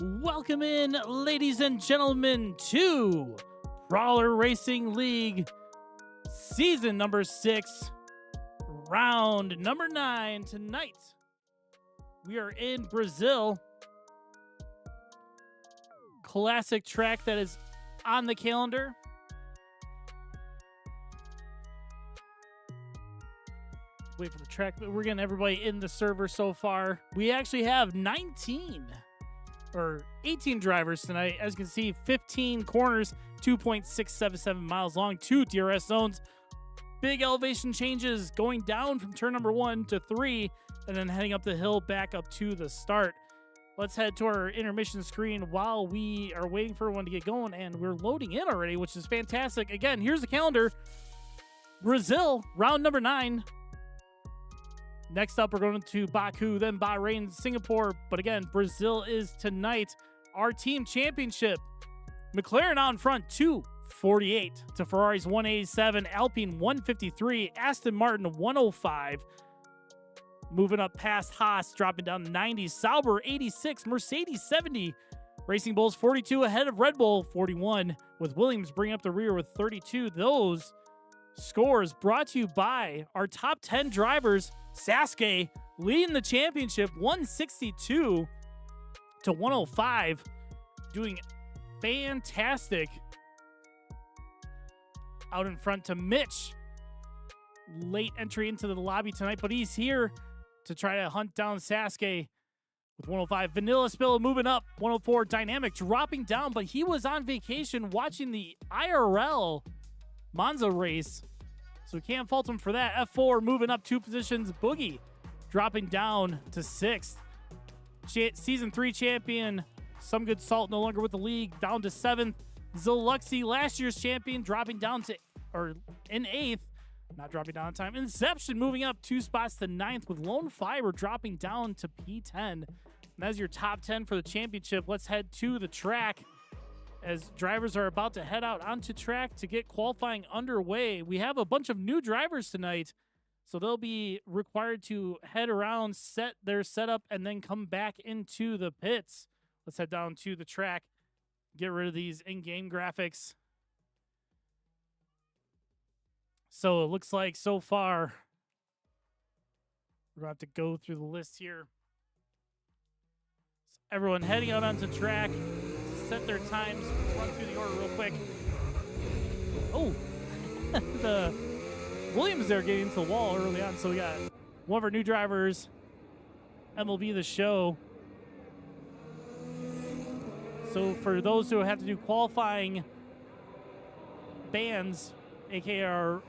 Welcome in, ladies and gentlemen, to Prowler Racing League, season number 6, round number 9. Tonight, we are in Brazil. Classic track that is on the calendar. Wait for the track, but we're getting everybody in the server so far. We actually have 18 drivers tonight. As you can see, 15 corners, 2.677 miles long, 2 DRS zones. Big elevation changes going down from turn number 1 to 3, and then heading up the hill back up to the start. Let's head to our intermission screen while we are waiting for everyone to get going, and we're loading in already, which is fantastic. Again, here's the calendar. Brazil, round number 9. Next up, we're going to Baku, then Bahrain, Singapore. But again, Brazil is tonight. Our team championship. McLaren out in front, 248 to Ferrari's 187. Alpine 153. Aston Martin 105. Moving up past Haas, dropping down to 90. Sauber 86. Mercedes 70. Racing Bulls 42 ahead of Red Bull 41. With Williams bringing up the rear with 32. Those scores brought to you by our top 10 drivers. Sasuke leading the championship 162 to 105, doing fantastic. Out in front to Mitch. Late entry into the lobby tonight, but he's here to try to hunt down Sasuke with 105. Vanilla Spill moving up, 104. Dynamic dropping down, but he was on vacation watching the IRL Monza race, so we can't fault him for that. F4 moving up 2 positions. Boogie dropping down to 6th. Season 3 champion, Some Good Salt, no longer with the league, down to 7th. Zoluxi, last year's champion, dropping down to, or in 8th. Not dropping down in time. Inception moving up 2 spots to 9th, with Lone Fiber dropping down to P10. And that's your top 10 for the championship. Let's head to the track as drivers are about to head out onto track to get qualifying underway. We have a bunch of new drivers tonight, so they'll be required to head around, set their setup, and then come back into the pits. Let's head down to the track, get rid of these in-game graphics. So it looks like so far, we're going to have to go through the list here. So everyone heading out onto track, set their times, run through the order real quick. Oh, the Williams there getting into the wall early on. So we got one of our new drivers, MLB The Show. So for those who have to do qualifying bans, aka our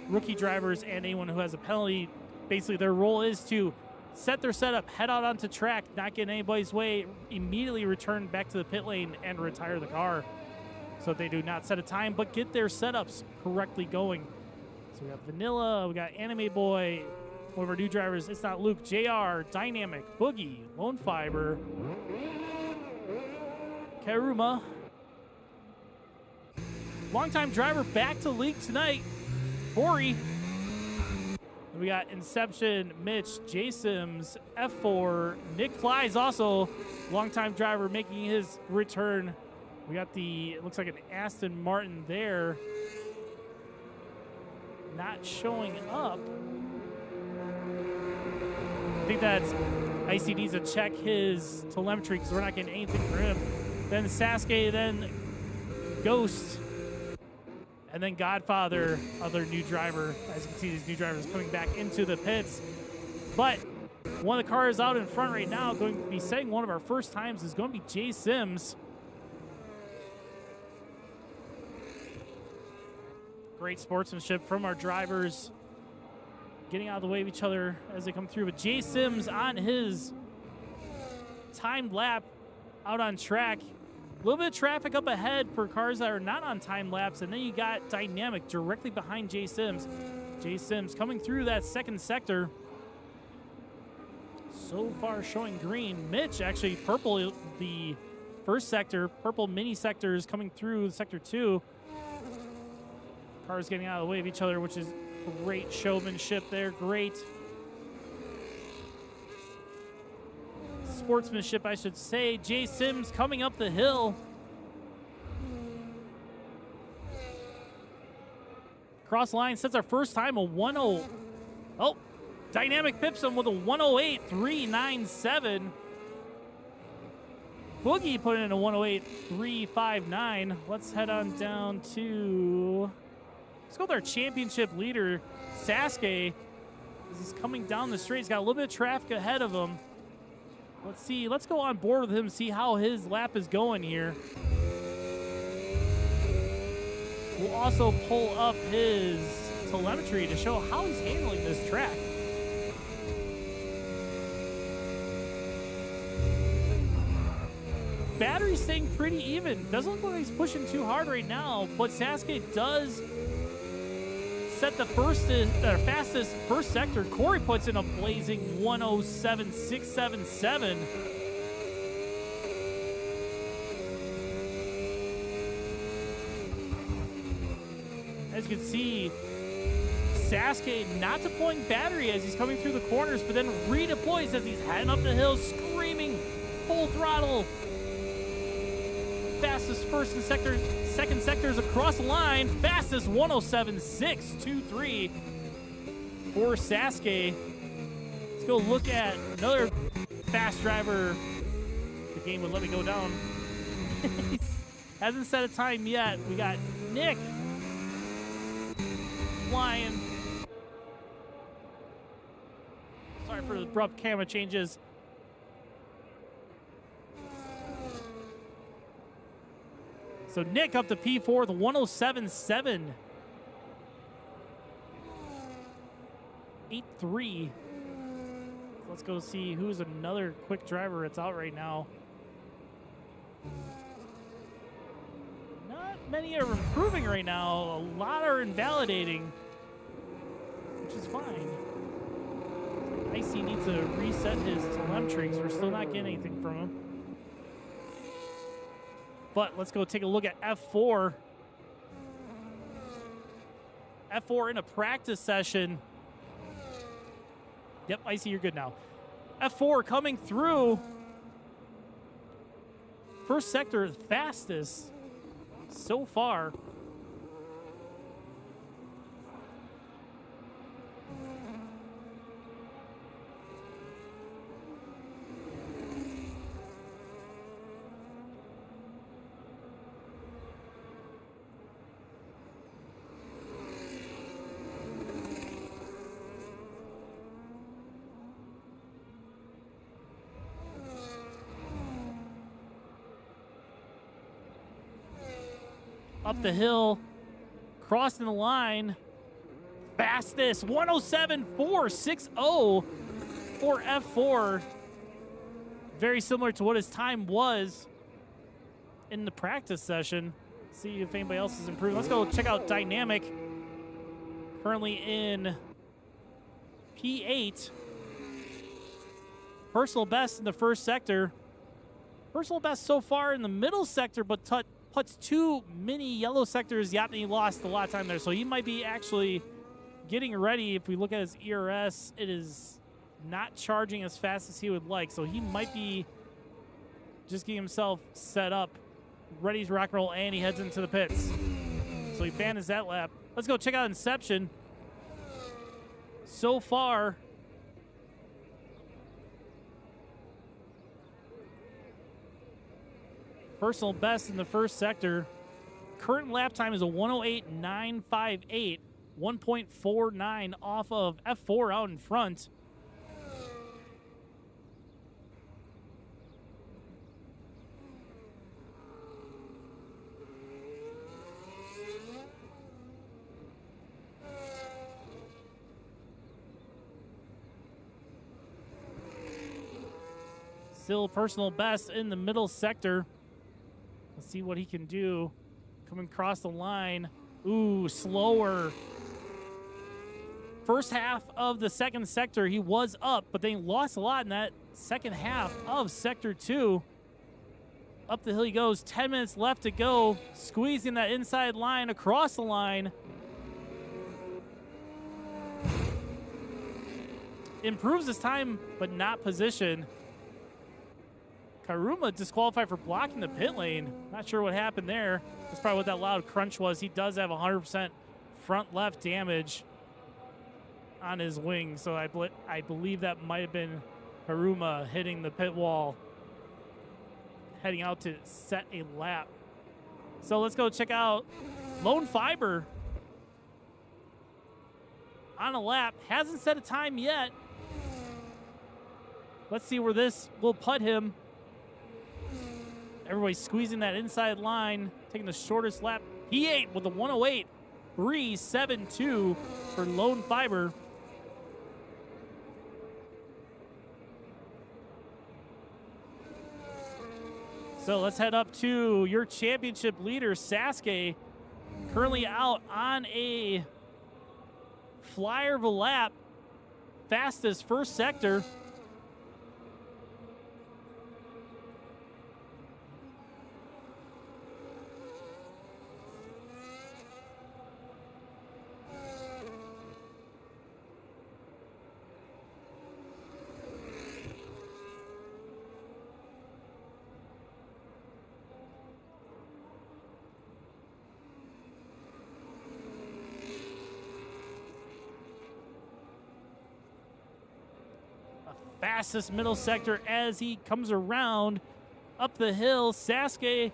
rookie drivers and anyone who has a penalty, basically their role is to set their setup, head out onto track, not get in anybody's way, immediately return back to the pit lane and retire the car. So they do not set a time, but get their setups correctly going. So we got Vanilla, we got Anime Boy, one of our new drivers, It's Not Luke, JR, Dynamic, Boogie, Lone Fiber, Karuma. Longtime driver back to league tonight, Corey. We got Inception, Mitch, J-Sims, F4, Nick Flies, also longtime driver making his return. We got it looks like an Aston Martin there. Not showing up. I think that's Icy needs to check his telemetry because we're not getting anything for him. Then Sasuke, then Ghost. And then Godfather, other new driver. As you can see, these new drivers coming back into the pits. But one of the cars out in front right now, going to be setting one of our first times, is going to be Jay Sims. Great sportsmanship from our drivers, getting out of the way of each other as they come through. But Jay Sims on his timed lap out on track. A little bit of traffic up ahead for cars that are not on time laps, and then you got Dynamic directly behind Jay Sims. Jay Sims coming through that second sector. so far showing green. Mitch actually purple the first sector. Purple mini sectors coming through sector 2. Cars getting out of the way of each other, which is great showmanship there. Great sportsmanship, I should say. Jay Sims coming up the hill. Cross line sets our first time a 1-0. Oh, Dynamic pips him with a 108.397. Boogie put in a 108.359. Let's head on down to, let's go with our championship leader, Sasuke. As he's coming down the straight, he's got a little bit of traffic ahead of him. Let's see, let's go on board with him, see how his lap is going here. We'll also pull up his telemetry to show how he's handling this track. Battery's staying pretty even. Doesn't look like he's pushing too hard right now, but Sasuke does set the fastest first sector. Corey puts in a blazing 107.677. As you can see, Sasuke not deploying battery as he's coming through the corners, but then redeploys as he's heading up the hill, screaming full throttle. Fastest first and second sectors across the line. Fastest 107.623 for Sasuke. Let's go look at another fast driver. The game would let me go down. Hasn't set a time yet. We got Nick flying. Sorry for the abrupt camera changes. So Nick up to P4 with 107.783. Let's go see who's another quick driver that's out right now. Not many are improving right now. A lot are invalidating, which is fine. Icy needs to reset his telemetry because we're still not getting anything from him. But let's go take a look at F4. F4 in a practice session. Yep, Icy, you're good now. F4 coming through. First sector fastest so far. Up the hill, crossing the line, fastest 107.460 for F4. Very similar to what his time was in the practice session. See if anybody else is improving. Let's go check out Dynamic. Currently in P8. Personal best in the first sector. Personal best so far in the middle sector, but puts two mini yellow sectors. Yapney lost a lot of time there, so he might be actually getting ready. If we look at his ERS, it is not charging as fast as he would like, so he might be just getting himself set up, ready to rock and roll, and he heads into the pits. So he abandons that lap. Let's go check out Inception. So far, personal best in the first sector. Current lap time is a 108.958, 1.49 off of F4 out in front. Still personal best in the middle sector. Let's see what he can do. Coming across the line. Ooh, slower. First half of the second sector, he was up, but they lost a lot in that second half of Sector 2. Up the hill he goes, 10 minutes left to go, squeezing that inside line across the line. Improves his time, but not position. Karuma disqualified for blocking the pit lane. Not sure what happened there. That's probably what that loud crunch was. He does have 100% front left damage on his wing, so I believe that might have been Haruma hitting the pit wall, heading out to set a lap. So let's go check out Lone Fiber on a lap. Hasn't set a time yet. Let's see where this will put him. Everybody's squeezing that inside line, taking the shortest lap. P8 with a 108.372 for Lone Fiber. So let's head up to your championship leader, Sasuke, currently out on a flyer of a lap, fastest first sector. Fastest middle sector as he comes around up the hill. Sasuke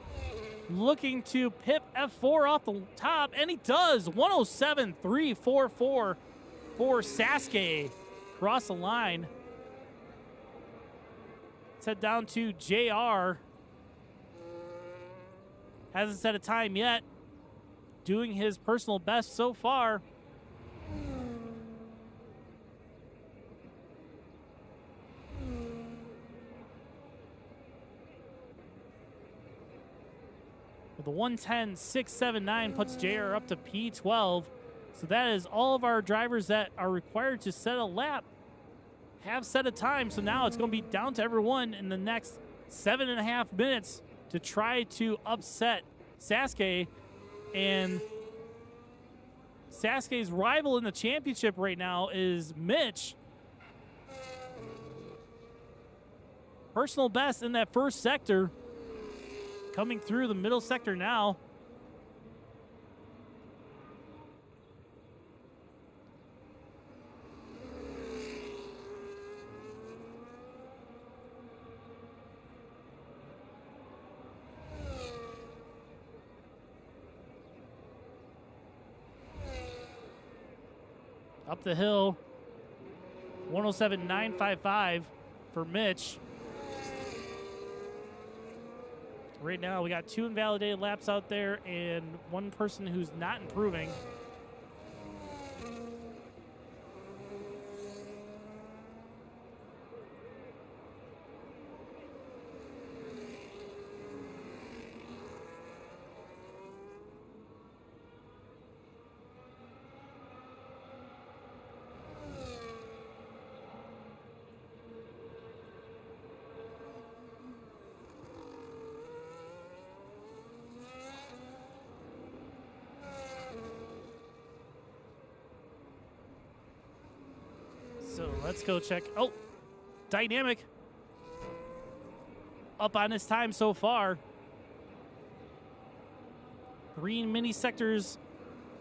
looking to pip F4 off the top, and he does. 107.344 for Sasuke. Cross the line. Let's head down to JR. Hasn't set a time yet. Doing his personal best so far. The 110.679 puts JR up to P12. So that is all of our drivers that are required to set a lap have set a time. So now it's going to be down to everyone in the next 7.5 minutes to try to upset Sasuke. And Sasuke's rival in the championship right now is Mitch. Personal best in that first sector. Coming through the middle sector now. Up the hill, 107.955 for Mitch. Right now, we got 2 invalidated laps out there and 1 person who's not improving. So let's go check. Oh, Dynamic up on his time so far. Green mini sectors,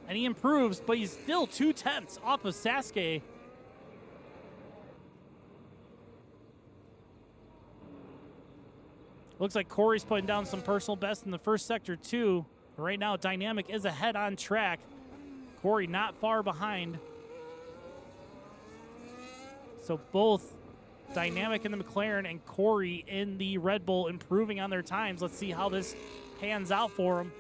and he improves, but he's still 0.2 off of Sasuke. Looks like Corey's putting down some personal best in the first sector too. Right now, Dynamic is ahead on track. Corey not far behind. So both Dynamic in the McLaren and Corey in the Red Bull improving on their times. Let's see how this pans out for them.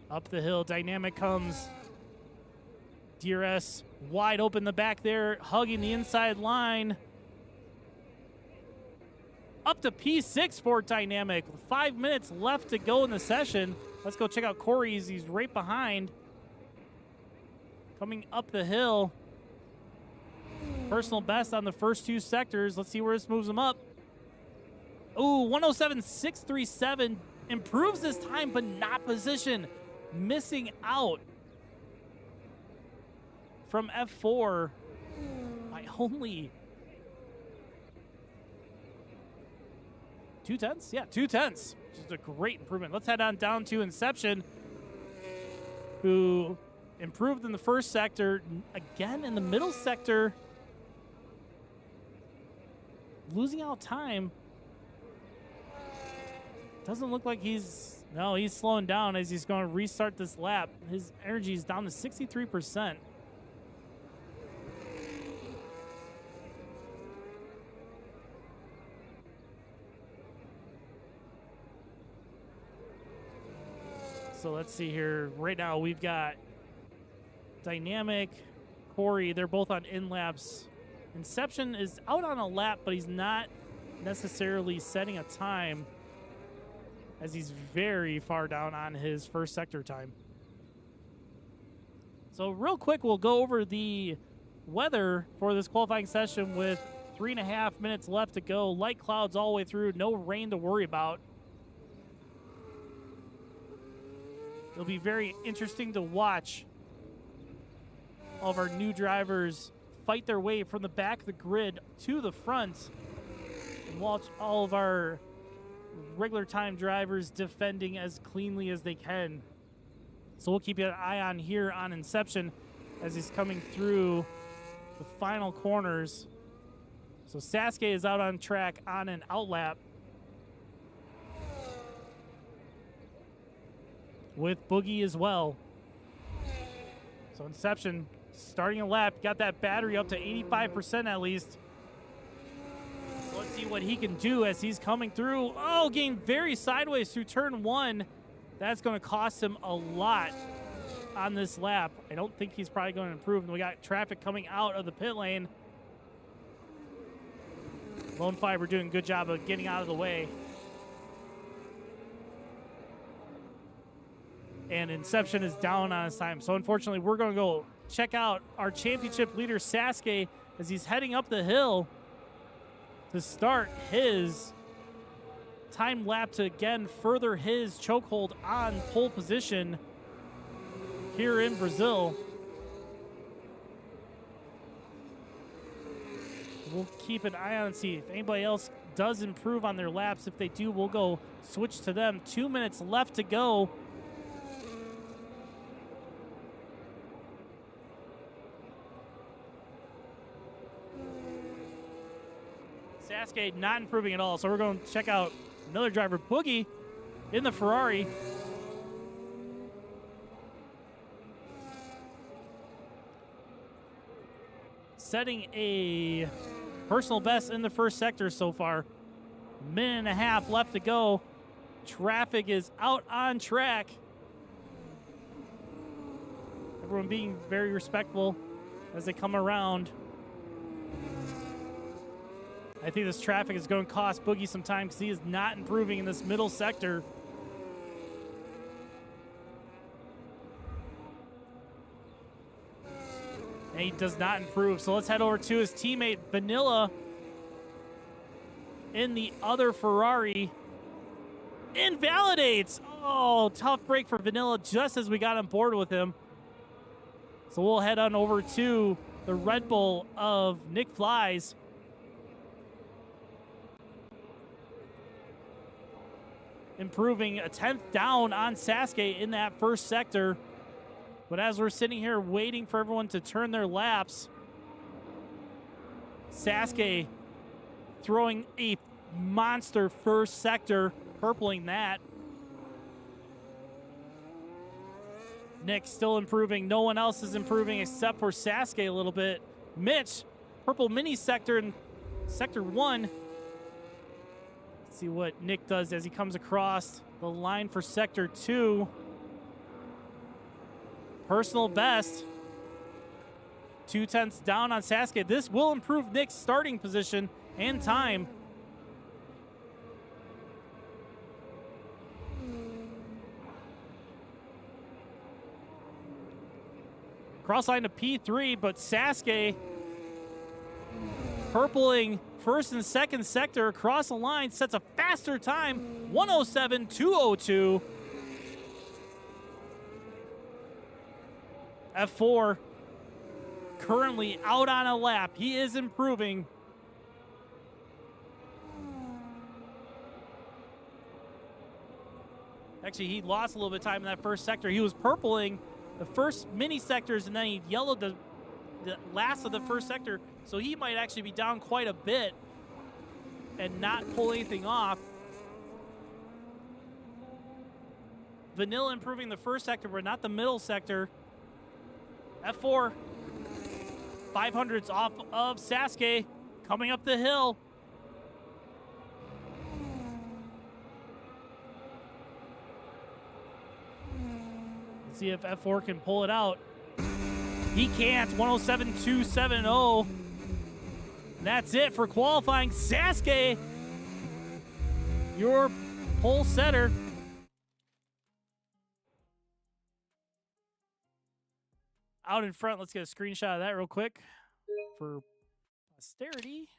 Up the hill, Dynamic comes. DRS wide open the back there, hugging the inside line. up to P6 for Dynamic. 5 minutes left to go in the session. Let's go check out Corey's. He's right behind. Coming up the hill. Personal best on the first 2 sectors. Let's see where this moves him up. Ooh, 107.637. Improves this time, but not position. Missing out from F4 by only 2/10. Yeah, 2/10. Which is a great improvement. Let's head on down to Inception, who improved in the first sector. Again, in the middle sector, losing out time. Doesn't look like he's... No, he's slowing down as he's going to restart this lap. His energy is down to 63%. So let's see here. Right now we've got Dynamic, Corey. They're both on in laps. Inception is out on a lap, but he's not necessarily setting a time, as he's very far down on his first sector time. So real quick, we'll go over the weather for this qualifying session with 3.5 minutes left to go. Light clouds all the way through, no rain to worry about. It'll be very interesting to watch all of our new drivers fight their way from the back of the grid to the front, and watch all of our regular time drivers defending as cleanly as they can. So we'll keep an eye on here on Inception as he's coming through the final corners. So Sasuke is out on track on an outlap with Boogie as well. So Inception starting a lap, got that battery up to 85% at least. So let's see what he can do as he's coming through. Oh, getting very sideways through turn 1. That's going to cost him a lot on this lap. I don't think he's probably going to improve. And we got traffic coming out of the pit lane. Lone Fiber doing a good job of getting out of the way. And Inception is down on his time. So unfortunately, we're going to go check out our championship leader, Sasuke, as he's heading up the hill to start his time lap to, again, further his chokehold on pole position here in Brazil. We'll keep an eye on and see if anybody else does improve on their laps. If they do, we'll go switch to them. 2 minutes left to go. Sasuke not improving at all, so we're going to check out another driver, Boogie, in the Ferrari. Setting a personal best in the first sector so far. 1.5 minutes left to go. Traffic is out on track. Everyone being very respectful as they come around. I think this traffic is going to cost Boogie some time because he is not improving in this middle sector. And he does not improve. So let's head over to his teammate, Vanilla, in the other Ferrari. Invalidates! Oh, tough break for Vanilla just as we got on board with him. So we'll head on over to the Red Bull of Nick Flies. Improving a 10th down on Sasuke in that first sector. But as we're sitting here waiting for everyone to turn their laps, Sasuke throwing a monster first sector, purpling that. Nick still improving. No one else is improving except for Sasuke a little bit. Mitch, purple mini sector in sector 1. Let's see what Nick does as he comes across the line for sector 2. Personal best. 2/10 down on Sasuke. This will improve Nick's starting position and time. Cross line to P3, but Sasuke purpling first and second sector across the line, sets a faster time, 107.202. F4 currently out on a lap. He is improving. Actually, he lost a little bit of time in that first sector. He was purpling the first mini sectors, and then he yellowed the last of the first sector, so he might actually be down quite a bit and not pull anything off. Vanilla improving the first sector, but not the middle sector. F4, 500s off of Sasuke, coming up the hill. Let's see if F4 can pull it out. He can't. 107.270. That's it for qualifying. Sasuke, your pole setter. Out in front, let's get a screenshot of that real quick for posterity.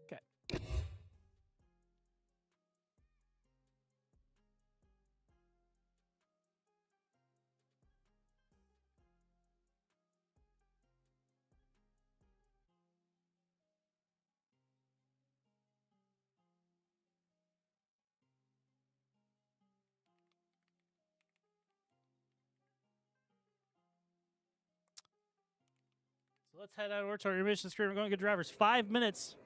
Okay. So let's head over to our emission screen. We're going to get drivers 5 minutes.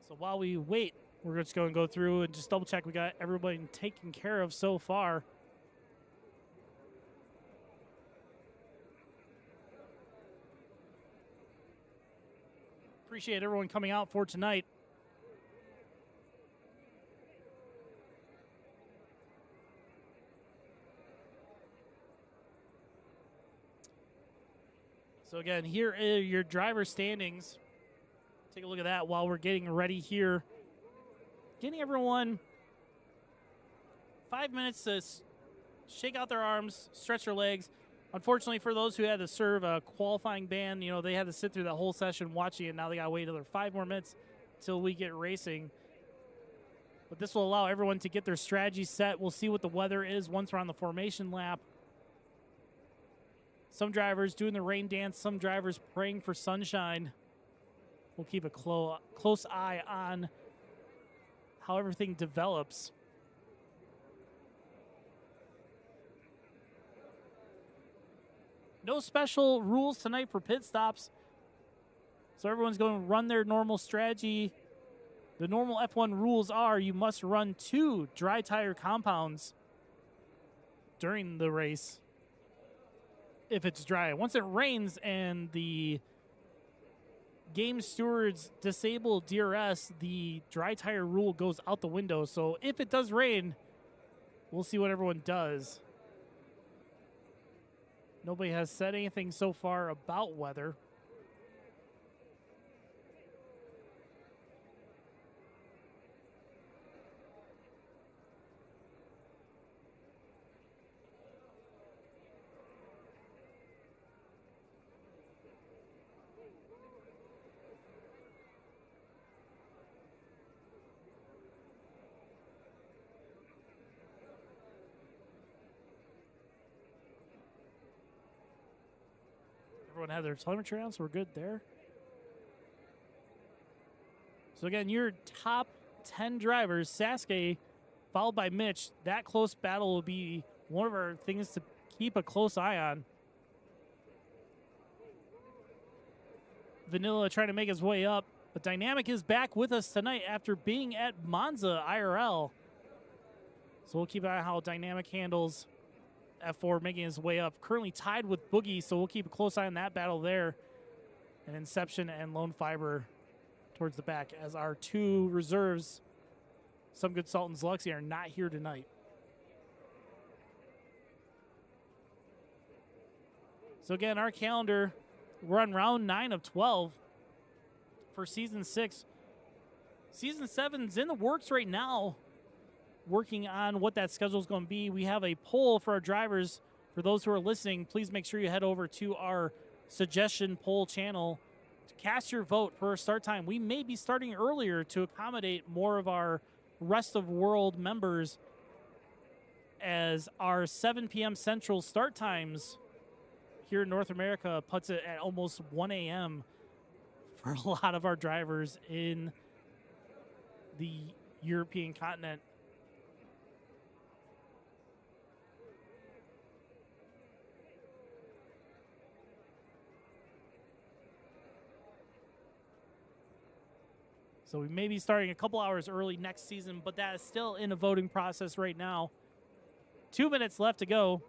So while we wait, we're just going to go through and just double check we got everybody taken care of so far. Appreciate everyone coming out for tonight. So again, here are your driver standings. Take a look at that while we're getting ready here. Getting everyone 5 minutes to shake out their arms, stretch their legs. Unfortunately, for those who had to serve a qualifying ban, you know, they had to sit through the whole session watching it. Now they got to wait another 5 more minutes till we get racing. But this will allow everyone to get their strategy set. We'll see what the weather is once we're on the formation lap. Some drivers doing the rain dance, some drivers praying for sunshine. We'll keep a close eye on how everything develops. No special rules tonight for pit stops. So everyone's going to run their normal strategy. The normal F1 rules are you must run 2 dry tire compounds during the race if it's dry. Once it rains and the game stewards disable DRS, the dry tire rule goes out the window. So if it does rain, we'll see what everyone does. Nobody has said anything so far about weather. Everyone had their telemetry on, so we're good there. So again, your top 10 drivers, Sasuke, followed by Mitch. That close battle will be one of our things to keep a close eye on. Vanilla trying to make his way up, but Dynamic is back with us tonight after being at Monza IRL. So we'll keep an eye on how Dynamic handles F4 making his way up. Currently tied with Boogie, so we'll keep a close eye on that battle there. And Inception and Lone Fiber towards the back as our 2 reserves, Some Good Salt and Zluxy, are not here tonight. So again, our calendar, we're on round 9 of 12 for season 6. Season 7's in the works right now, working on what that schedule is going to be. We have a poll for our drivers. For those who are listening, please make sure you head over to our suggestion poll channel to cast your vote for our start time. We may be starting earlier to accommodate more of our rest of world members, as our 7 p.m. Central start times here in North America puts it at almost 1 a.m. for a lot of our drivers in the European continent. So we may be starting a couple hours early next season, but that is still in a voting process right now. 2 minutes left to go.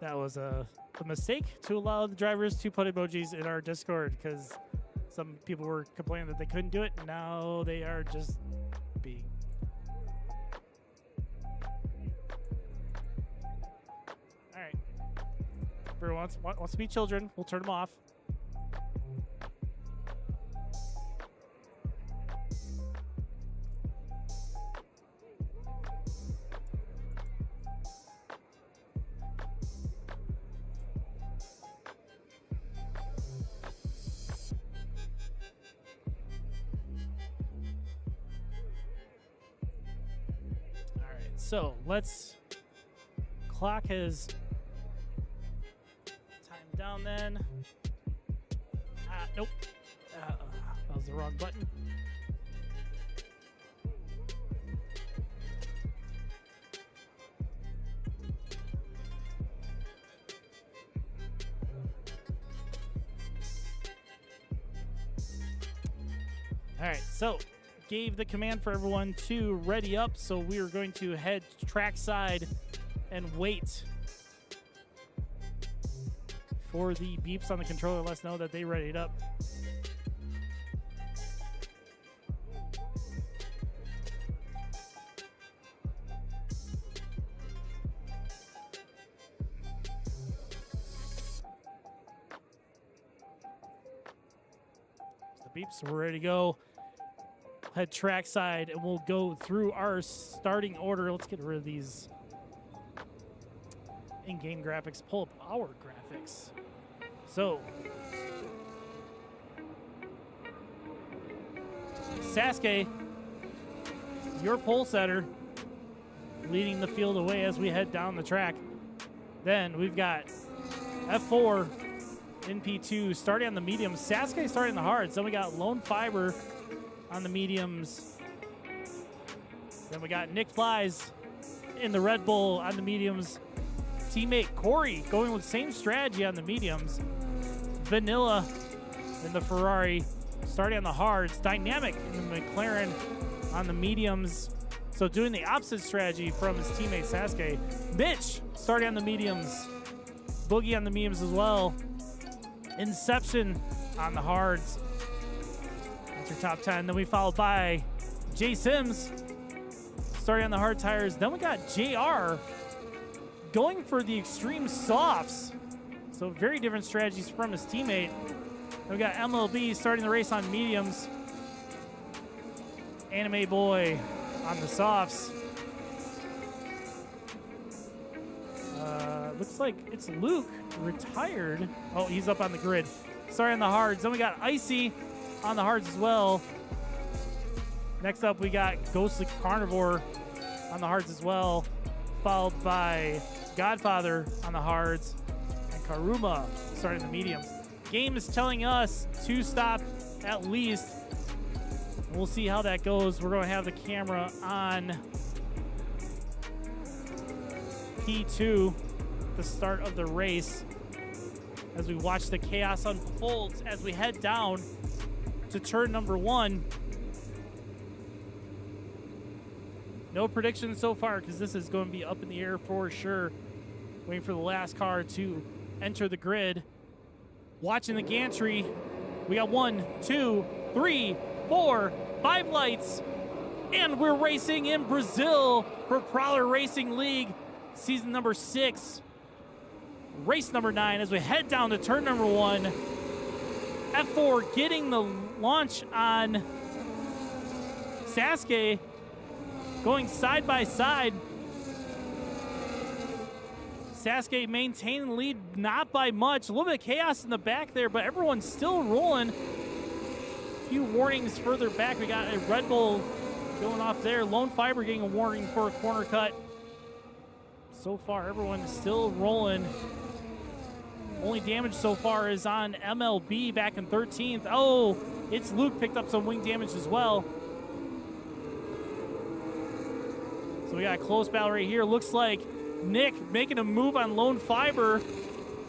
That was a mistake to allow the drivers to put emojis in our Discord, because some people were complaining that they couldn't do it. Now they are just being... All right. If everyone wants to be children, we'll turn them off. So let's clock his time down then. Nope. That was the wrong button. All right, so gave the command for everyone to ready up, so we are going to head trackside and wait for the beeps on the controller. Let us know that they readied up. The beeps are ready to go. Head trackside, and we'll go through our starting order. Let's get rid of these in-game graphics. Pull up our graphics. So, Sasuke, your pole setter, leading the field away as we head down the track. Then we've got F4 in P2 starting on the mediums. Sasuke starting the hards. Then we got Lone Fiber on the mediums. Then we got Nick Flies in the Red Bull on the mediums. Teammate Corey going with same strategy on the mediums. Vanilla in the Ferrari starting on the hards. Dynamic in the McLaren on the mediums. So doing the opposite strategy from his teammate Sasuke. Mitch starting on the mediums. Boogie on the mediums as well. Inception on the hards. That's your top 10. Then we followed by Jay Sims starting on the hard tires. Then we got JR going for the extreme softs. So very different strategies from his teammate. Then we got MLB starting the race on mediums. Anime Boy on the softs. Looks like it's Luke, retired. Oh, he's up on the grid. Sorry on the hards. Then we got Icy on the hards as well. Next up, we got Ghostly Carnivore on the hards as well, followed by Godfather on the hards and Karuma starting the mediums. Game is telling us 2 stop at least. We'll see how that goes. We're going to have the camera on P2, the start of the race, as we watch the chaos unfolds as we head down to turn number 1. No predictions so far because this is going to be up in the air for sure. Waiting for the last car to enter the grid. Watching the gantry. We got 1, 2, 3, 4, 5 lights. And we're racing in Brazil for Prowler Racing League, season number 6. Race number 9 as we head down to turn number 1. F4 getting the launch on Sasuke, going side by side. Sasuke maintaining the lead, not by much. A little bit of chaos in the back there, but everyone's still rolling. A few warnings further back. We got a Red Bull going off there. Lone Fiber getting a warning for a corner cut. So far, everyone is still rolling. Only damage so far is on MLB back in 13th. Oh, it's Luke picked up some wing damage as well. So we got a close battle right here. Looks like Nick making a move on Lone Fiber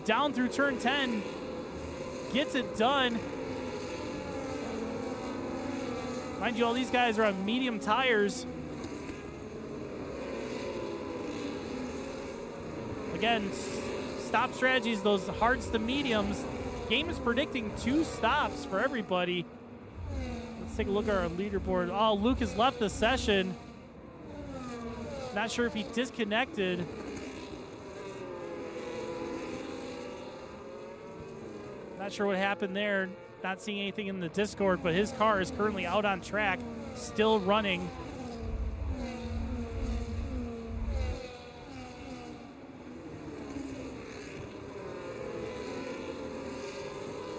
down through turn 10. Gets it done. Mind you, all these guys are on medium tires. Again, stop strategies, those hards to mediums. Game is predicting 2 stops for everybody. Let's take a look at our leaderboard. Oh, Luke has left the session. Not sure if he disconnected. Not sure what happened there. Not seeing anything in the Discord, but his car is currently out on track, still running.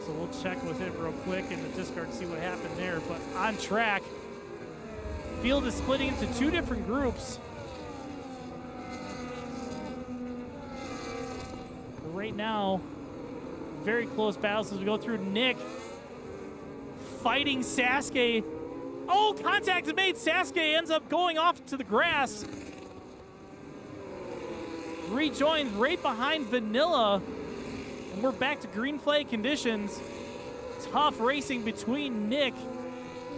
So we'll check with it real quick in the Discord and see what happened there. But on track, field is splitting into 2 different groups. Right now, very close battles as we go through. Nick fighting Sasuke. Oh, contact is made. Sasuke ends up going off to the grass. Rejoins right behind Vanilla. And we're back to green flag conditions. Tough racing between Nick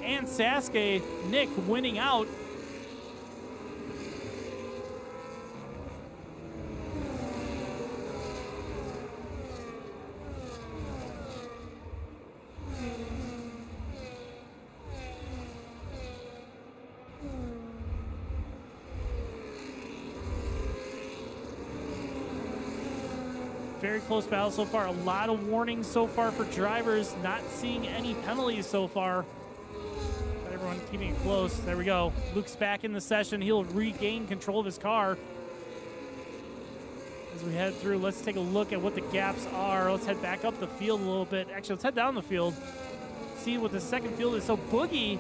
and Sasuke. Nick winning out. Very close battle so far. A lot of warnings so far for drivers. Not seeing any penalties so far. But everyone keeping it close. There we go. Luke's back in the session. He'll regain control of his car. As we head through, let's take a look at what the gaps are. Let's head back up the field a little bit. Actually, let's head down the field. See what the second field is. So Boogie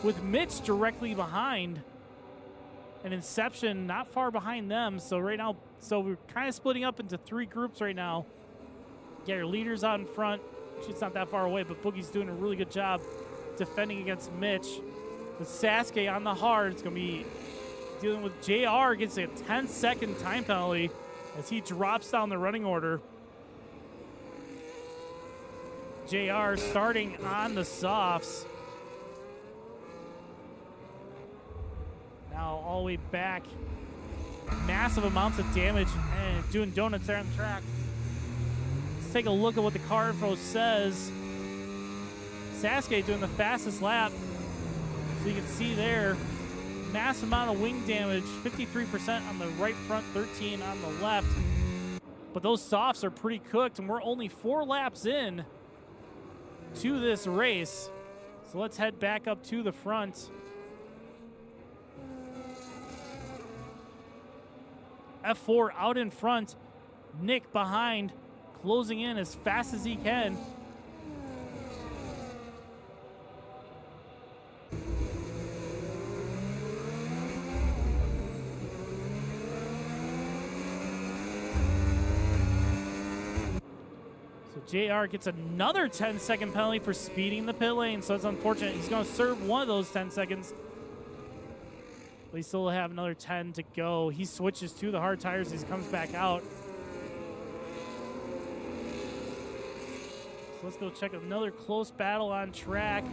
with Mitch directly behind. And Inception not far behind them. So right now, we're kind of splitting up into 3 groups right now. Get your leaders out in front. She's not that far away, but Boogie's doing a really good job defending against Mitch. With Sasuke on the hard, it's going to be dealing with JR. Gets a 10-second time penalty as he drops down the running order. JR starting on the softs. Now all the way back. Massive amounts of damage and doing donuts there on the track. Let's take a look at what the car info says. Sasuke doing the fastest lap. So you can see there, massive amount of wing damage, 53% on the right front, 13 on the left. But those softs are pretty cooked, and we're only 4 laps in to this race. So let's head back up to the front. F4 out in front. Nick behind, closing in as fast as he can. JR gets another 10-second penalty for speeding the pit lane, so it's unfortunate. He's going to serve one of those 10 seconds. But he still will have another 10 to go. He switches to the hard tires as he comes back out. So let's go check another close battle on track.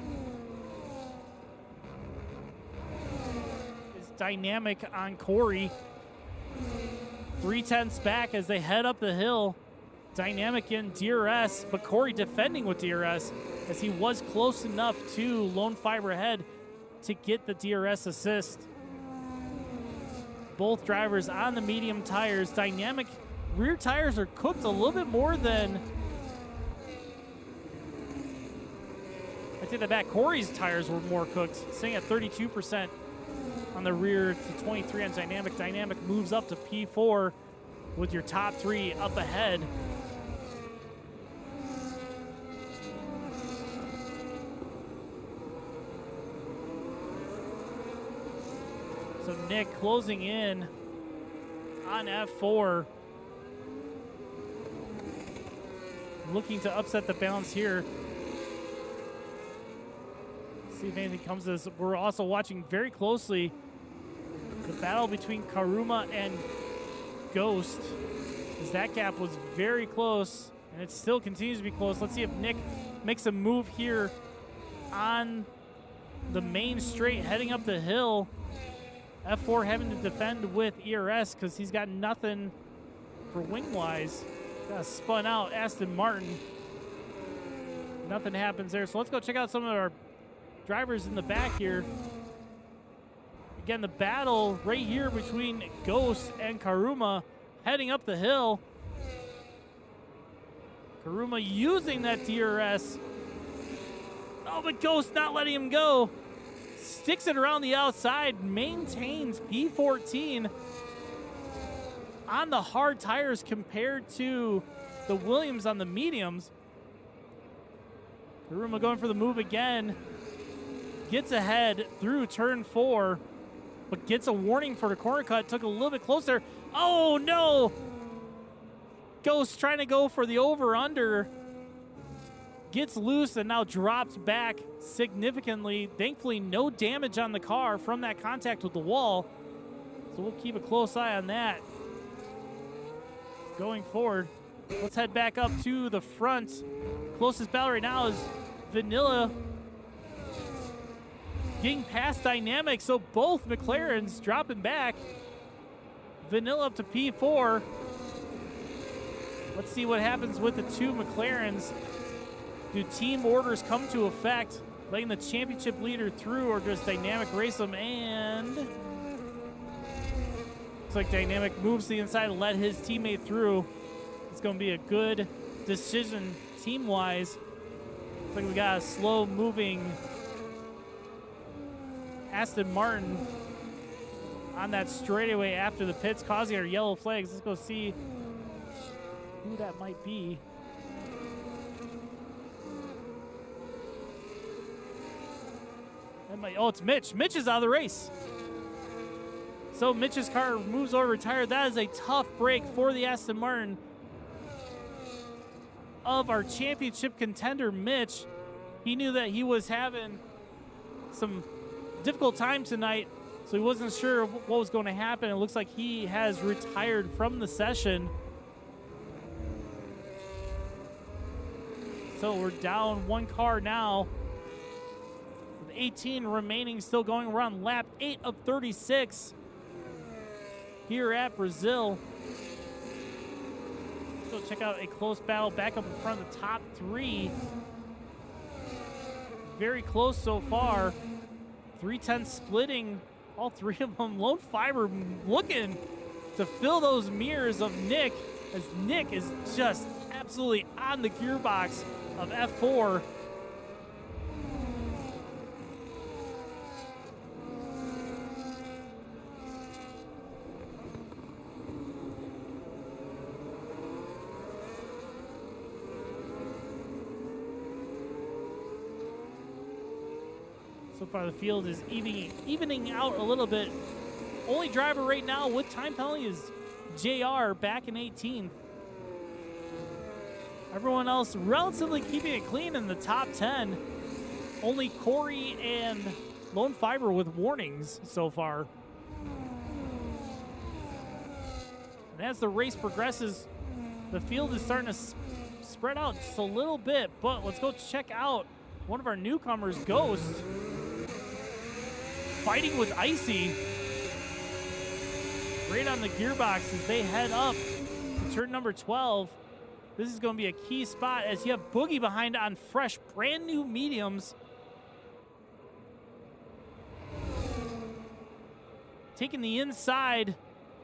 It's dynamic on Corey. 3/10 back as they head up the hill. Dynamic in DRS, but Corey defending with DRS as he was close enough to Lone Fiber ahead to get the DRS assist. Both drivers on the medium tires. Dynamic rear tires are cooked a little bit more than, I take that back, Corey's tires were more cooked, sitting at 32% on the rear to 23 on Dynamic. Dynamic moves up to P4 with your top three up ahead. So Nick closing in on F4. Looking to upset the balance here. See if anything comes to this. We're also watching very closely the battle between Karuma and Ghost, as that gap was very close, and it still continues to be close. Let's see if Nick makes a move here on the main straight heading up the hill. F4 having to defend with ERS because he's got nothing for wing-wise. Got spun out Aston Martin. Nothing happens there. So let's go check out some of our drivers in the back here. Again, the battle right here between Ghost and Karuma heading up the hill. Karuma using that DRS. Oh, but Ghost not letting him go. Sticks it around the outside, maintains P14 on the hard tires compared to the Williams on the mediums. Karuma going for the move again. Gets ahead through turn 4, but gets a warning for the corner cut. Took a little bit closer. Oh, no! Ghost trying to go for the over-under. Gets loose and now drops back significantly. Thankfully, no damage on the car from that contact with the wall. So we'll keep a close eye on that going forward. Let's head back up to the front. Closest battle right now is Vanilla getting past Dynamic, so both McLarens dropping back. Vanilla up to P4. Let's see what happens with the two McLarens. Do team orders come to effect, letting the championship leader through, or does Dynamic race them? And looks like Dynamic moves to the inside and let his teammate through. It's going to be a good decision team-wise. Looks like we got a slow-moving Aston Martin on that straightaway after the pits, causing our yellow flags. Let's go see who that might be. Oh, it's Mitch. Mitch is out of the race. So Mitch's car moves over, retired. That is a tough break for the Aston Martin of our championship contender, Mitch. He knew that he was having some difficult time tonight, so he wasn't sure what was going to happen. It looks like he has retired from the session. So we're down one car now. 18 remaining, still going. We're on lap 8 of 36 here at Brazil. Let's go check out a close battle back up in front of the top 3. Very close so far. 310 splitting all 3 of them. Lone Fiber looking to fill those mirrors of Nick, as Nick is just absolutely on the gearbox of F4. So far, the field is evening out a little bit. Only driver right now with time penalty is JR back in 18th. Everyone else relatively keeping it clean in the top 10. Only Corey and Lone Fiber with warnings so far. And as the race progresses, the field is starting to spread out just a little bit. But let's go check out one of our newcomers, Ghost, fighting with Icy. Right on the gearbox as they head up to turn number 12. This is going to be a key spot as you have Boogie behind on fresh, brand new mediums. Taking the inside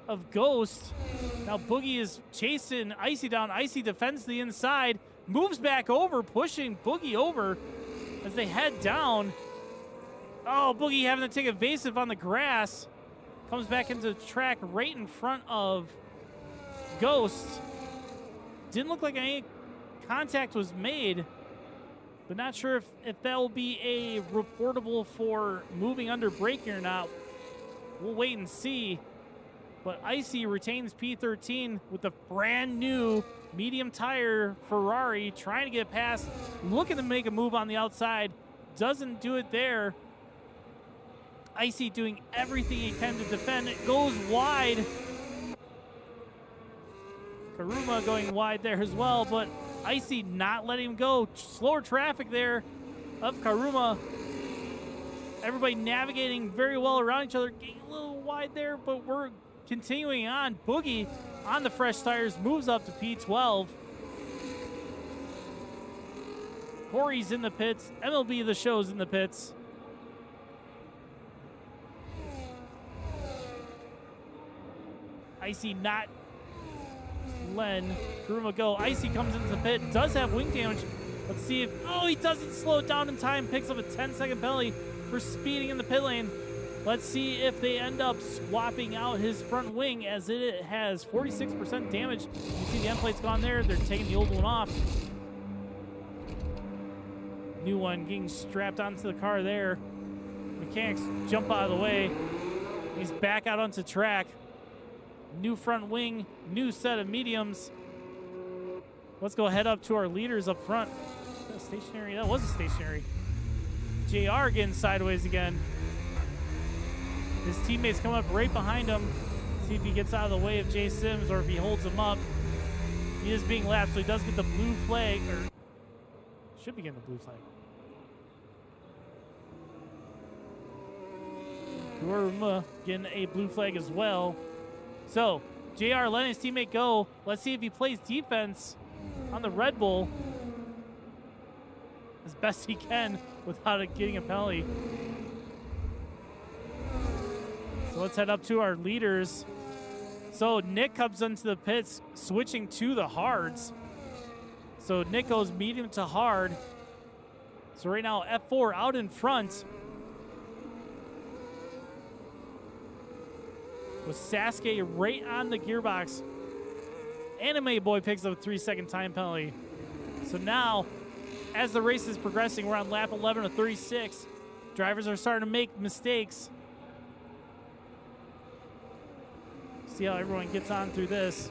of Ghost. Now Boogie is chasing Icy down. Icy defends the inside, moves back over, pushing Boogie over as they head down. Oh, Boogie having to take evasive on the grass. Comes back into the track right in front of Ghost. Didn't look like any contact was made, but not sure if that will be a reportable for moving under braking or not. We'll wait and see. But Icy retains P13 with a brand new medium tire Ferrari, trying to get past, looking to make a move on the outside. Doesn't do it there. Icy doing everything he can to defend. It goes wide. Karuma going wide there as well, but Icy not letting him go. Slower traffic there of Karuma. Everybody navigating very well around each other. Getting a little wide there, but we're continuing on. Boogie on the fresh tires moves up to P12. Corey's in the pits. MLB The Show's in the pits. Icy not letting Karuma go. Icy comes into the pit, does have wing damage. Let's see if, oh, he doesn't slow it down in time, picks up a 10-second penalty for speeding in the pit lane. Let's see if they end up swapping out his front wing as it has 46% damage. You see the end plate's gone there. They're taking the old one off. New one getting strapped onto the car there. Mechanics jump out of the way. He's back out onto track. New front wing, new set of mediums. Let's go head up to our leaders up front. Is that stationary? That was a stationary. JR getting sideways again. His teammates come up right behind him. See if he gets out of the way of Jay Sims or if he holds him up. He is being lapped, so he does get the blue flag, or should be getting the blue flag. Kuruma getting a blue flag as well. So, JR letting his teammate go. Let's see if he plays defense on the Red Bull as best he can without it getting a penalty. So let's head up to our leaders. So Nick comes into the pits, switching to the hards. So Nick goes medium to hard. So right now, F4 out in front. With Sasuke right on the gearbox. Anime Boy picks up a 3-second time penalty. So now, as the race is progressing, we're on lap 11 of 36. Drivers are starting to make mistakes. See how everyone gets on through this.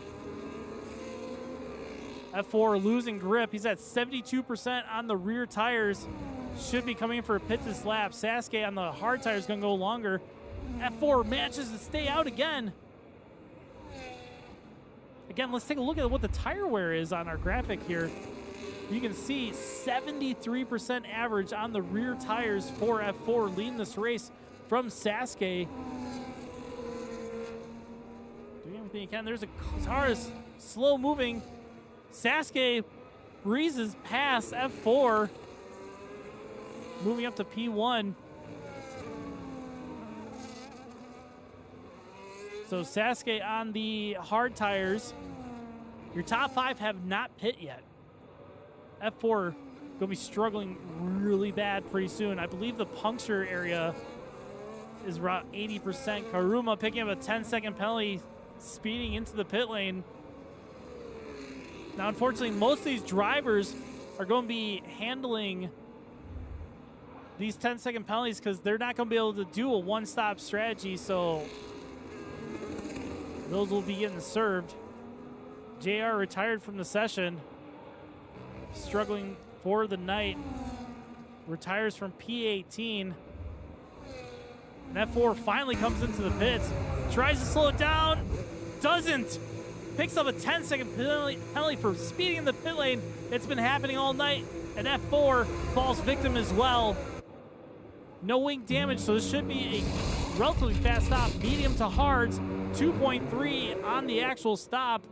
F4 losing grip. He's at 72% on the rear tires. Should be coming for a pit this lap. Sasuke on the hard tires going to go longer. F4 manages to stay out again. Again, let's take a look at what the tire wear is on our graphic here. You can see 73% average on the rear tires for F4, leading this race from Sasuke. Doing everything he can. There's a car is slow moving. Sasuke breezes past F4, moving up to P1. So Sasuke on the hard tires. Your top 5 have not pit yet. F4 gonna be struggling really bad pretty soon. I believe the puncture area is around 80%. Karuma picking up a 10-second penalty, speeding into the pit lane. Now, unfortunately, most of these drivers are going to be handling these 10-second penalties because they're not going to be able to do a one-stop strategy, so those will be getting served. JR retired from the session, struggling for the night, retires from P18. And F4 finally comes into the pits, tries to slow it down, doesn't. Picks up a 10-second penalty for speeding in the pit lane. It's been happening all night, and F4 falls victim as well. No wing damage, so this should be a relatively fast stop. Medium to hards, 2.3 on the actual stop.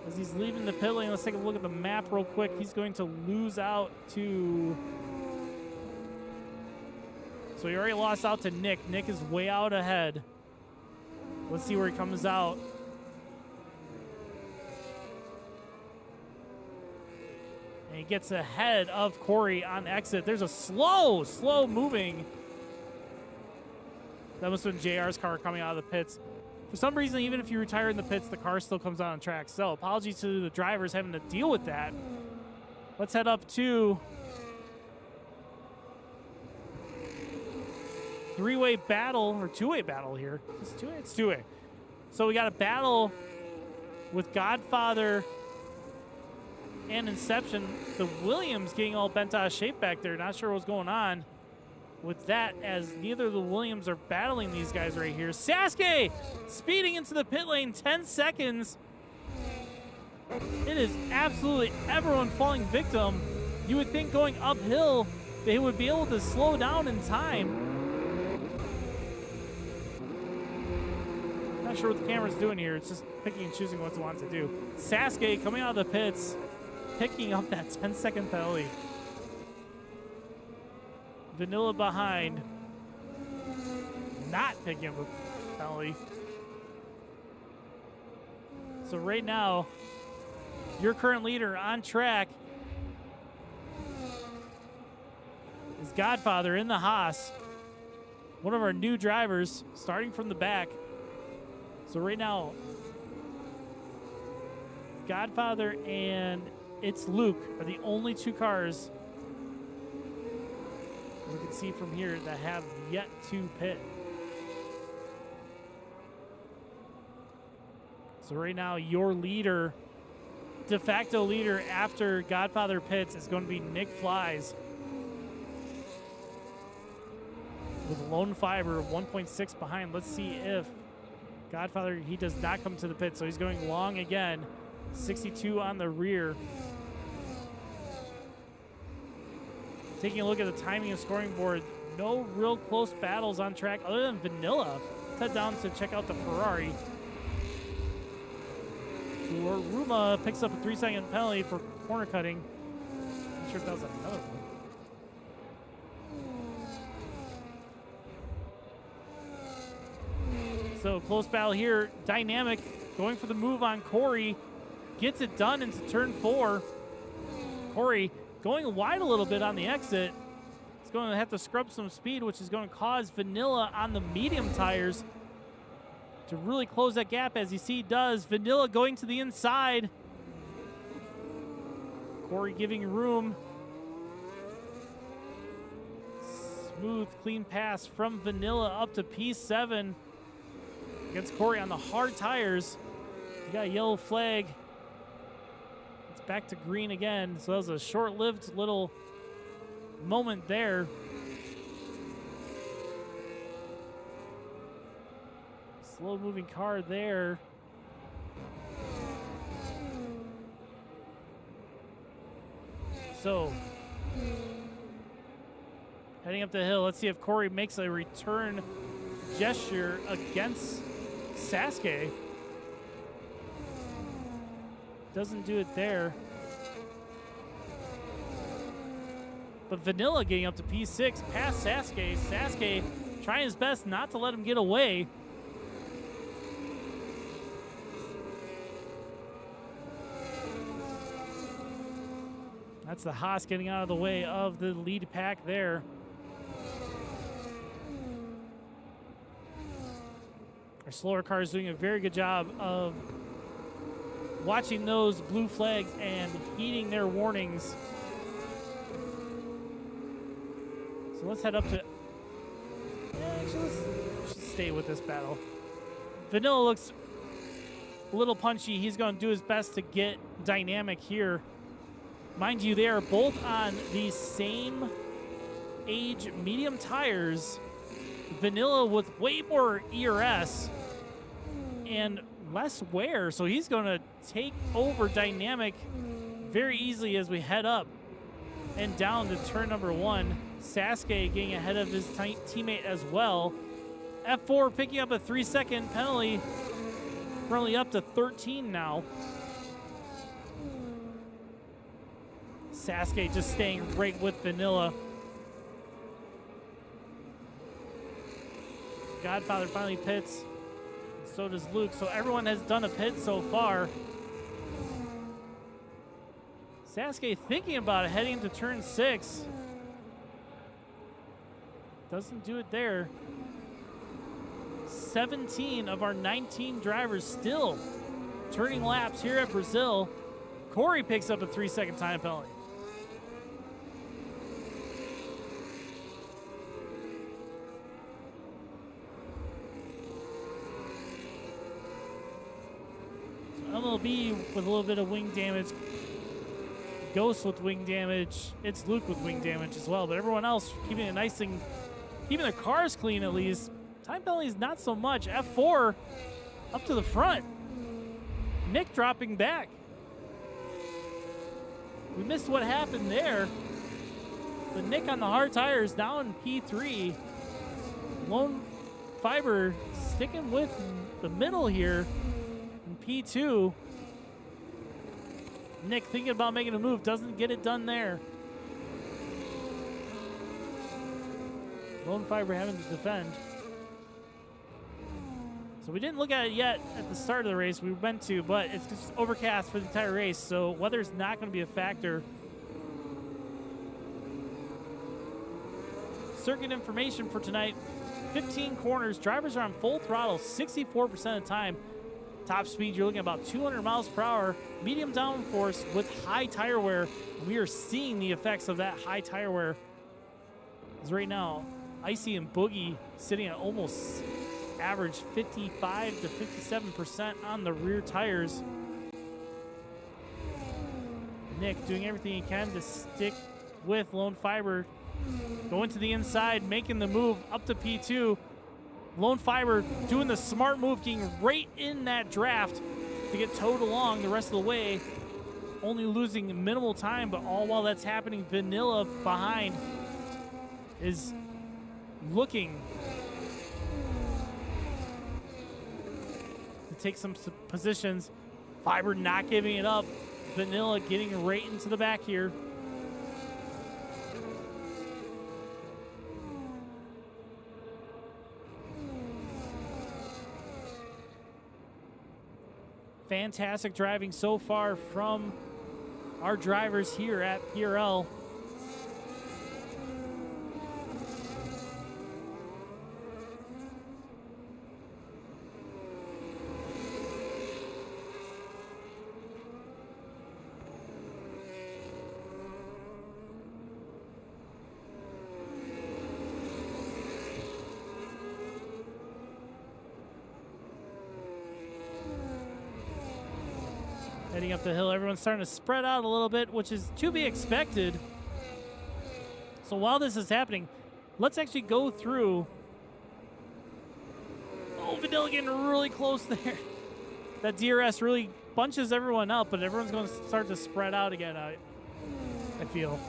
As he's leaving the pit lane, let's take a look at the map real quick. He's going to lose out to... So he already lost out to Nick. Nick is way out ahead. Let's see where he comes out. And he gets ahead of Corey on exit. There's a slow moving. That must have been JR's car coming out of the pits. For some reason, even if you retire in the pits, the car still comes out on track. So apologies to the drivers having to deal with that. Let's head up to three-way battle, or two-way battle here. It's two-way? It's two-way. So we got a battle with Godfather and Inception. The Williams getting all bent out of shape back there. Not sure what's going on with that, as neither of the Williams are battling these guys right here. Sasuke speeding into the pit lane, 10 seconds. It is absolutely everyone falling victim. You would think going uphill, they would be able to slow down in time. Not sure what the camera's doing here. It's just picking and choosing what it wants to do. Sasuke coming out of the pits, picking up that 10-second penalty. Vanilla behind, not picking up a penalty. So right now, your current leader on track is Godfather in the Haas. One of our new drivers, starting from the back. So right now, Godfather and it's Luke are the only two cars we can see from here that have yet to pit. So right now, your leader, de facto leader after Godfather pits, is going to be Nick Flies with Lone Fiber 1.6 behind. Let's see if Godfather, he does not come to the pit, so he's going long again. 62 on the rear. Taking a look at the timing and scoring board, no real close battles on track other than Vanilla. Let's head down to check out the Ferrari. Ruma picks up a 3-second penalty for corner cutting. I'm not sure if that was another one. So close battle here. Dynamic going for the move on Corey. Gets it done into turn 4. Corey going wide a little bit on the exit. He's going to have to scrub some speed, which is going to cause Vanilla on the medium tires to really close that gap, as you see does. Vanilla going to the inside. Corey giving room. Smooth, clean pass from Vanilla up to P7. Against Corey on the hard tires. You got a yellow flag. It's back to green again. So that was a short-lived little moment there. Slow-moving car there. So, heading up the hill, let's see if Corey makes a return gesture against Sasuke. Doesn't do it there. But Vanilla getting up to P6 past Sasuke. Sasuke trying his best not to let him get away. That's the Haas getting out of the way of the lead pack there. Our slower car is doing a very good job of watching those blue flags and heeding their warnings. So let's head up to... Yeah, actually, let's stay with this battle. Vanilla looks a little punchy. He's going to do his best to get dynamic here. Mind you, they are both on the same age medium tires. Vanilla with way more ERS and less wear, so he's going to take over dynamic very easily as we head up and down to turn number 1. Sasuke getting ahead of his teammate as well. F4 picking up a 3-second penalty, currently up to 13 now. Sasuke just staying right with Vanilla. Godfather finally pits. So does Luke. So everyone has done a pit so far. Sasuke thinking about it, heading into turn 6. Doesn't do it there. 17 of our 19 drivers still turning laps here at Brazil. Corey picks up a 3-second time penalty. MLB with a little bit of wing damage. Ghost with wing damage. It's Luke with wing damage as well. But everyone else keeping it nice and keeping their cars clean at least. Time penalties not so much. F4 up to the front. Nick dropping back. We missed what happened there. But Nick on the hard tires now in P3. Lone Fiber sticking with the middle here. P2. Nick thinking about making a move, doesn't get it done there. Lone Fiber having to defend. So we didn't look at it yet at the start of the race. We meant to, but it's just overcast for the entire race, so weather's not going to be a factor. Circuit information for tonight. 15 corners. Drivers are on full throttle 64% of the time. Top speed, you're looking at about 200 miles per hour. Medium downforce with high tire wear. We are seeing the effects of that high tire wear. Because right now, Icy and Boogie sitting at almost average 55 to 57% on the rear tires. Nick doing everything he can to stick with Lone Fiber. Going to the inside, making the move up to P2. Lone Fiber doing the smart move, getting right in that draft to get towed along the rest of the way. Only losing minimal time, but all while that's happening, Vanilla behind is looking to take some positions. Fiber not giving it up. Vanilla getting right into the back here. Fantastic driving so far from our drivers here at PRL. Heading up the hill, everyone's starting to spread out a little bit, which is to be expected. So while this is happening, let's actually go through. Oh, Vanilla getting really close there. That DRS really bunches everyone up, but everyone's going to start to spread out again, I feel.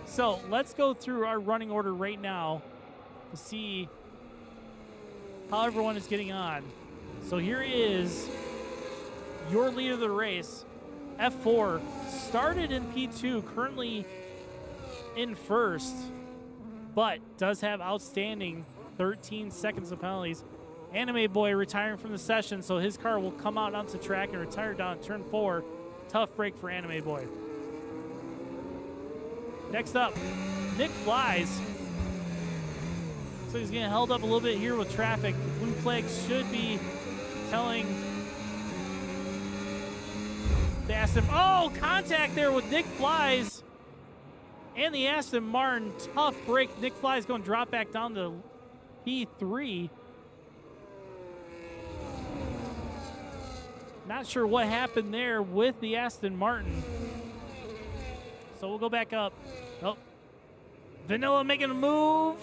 So let's go through our running order right now to see how everyone is getting on. So here is your lead of the race. F4 started in P2, currently in first, but does have outstanding 13 seconds of penalties. Anime Boy retiring from the session, so his car will come out onto track and retire down at turn 4. Tough break for Anime Boy. Next up, Nick Flies. So he's getting held up a little bit here with traffic. The blue flag should be telling. They asked him, oh, contact there with Nick Flies. And the Aston Martin, tough break. Nick Fly's going to drop back down to P3. Not sure what happened there with the Aston Martin. So we'll go back up. Oh, Vanilla making a move.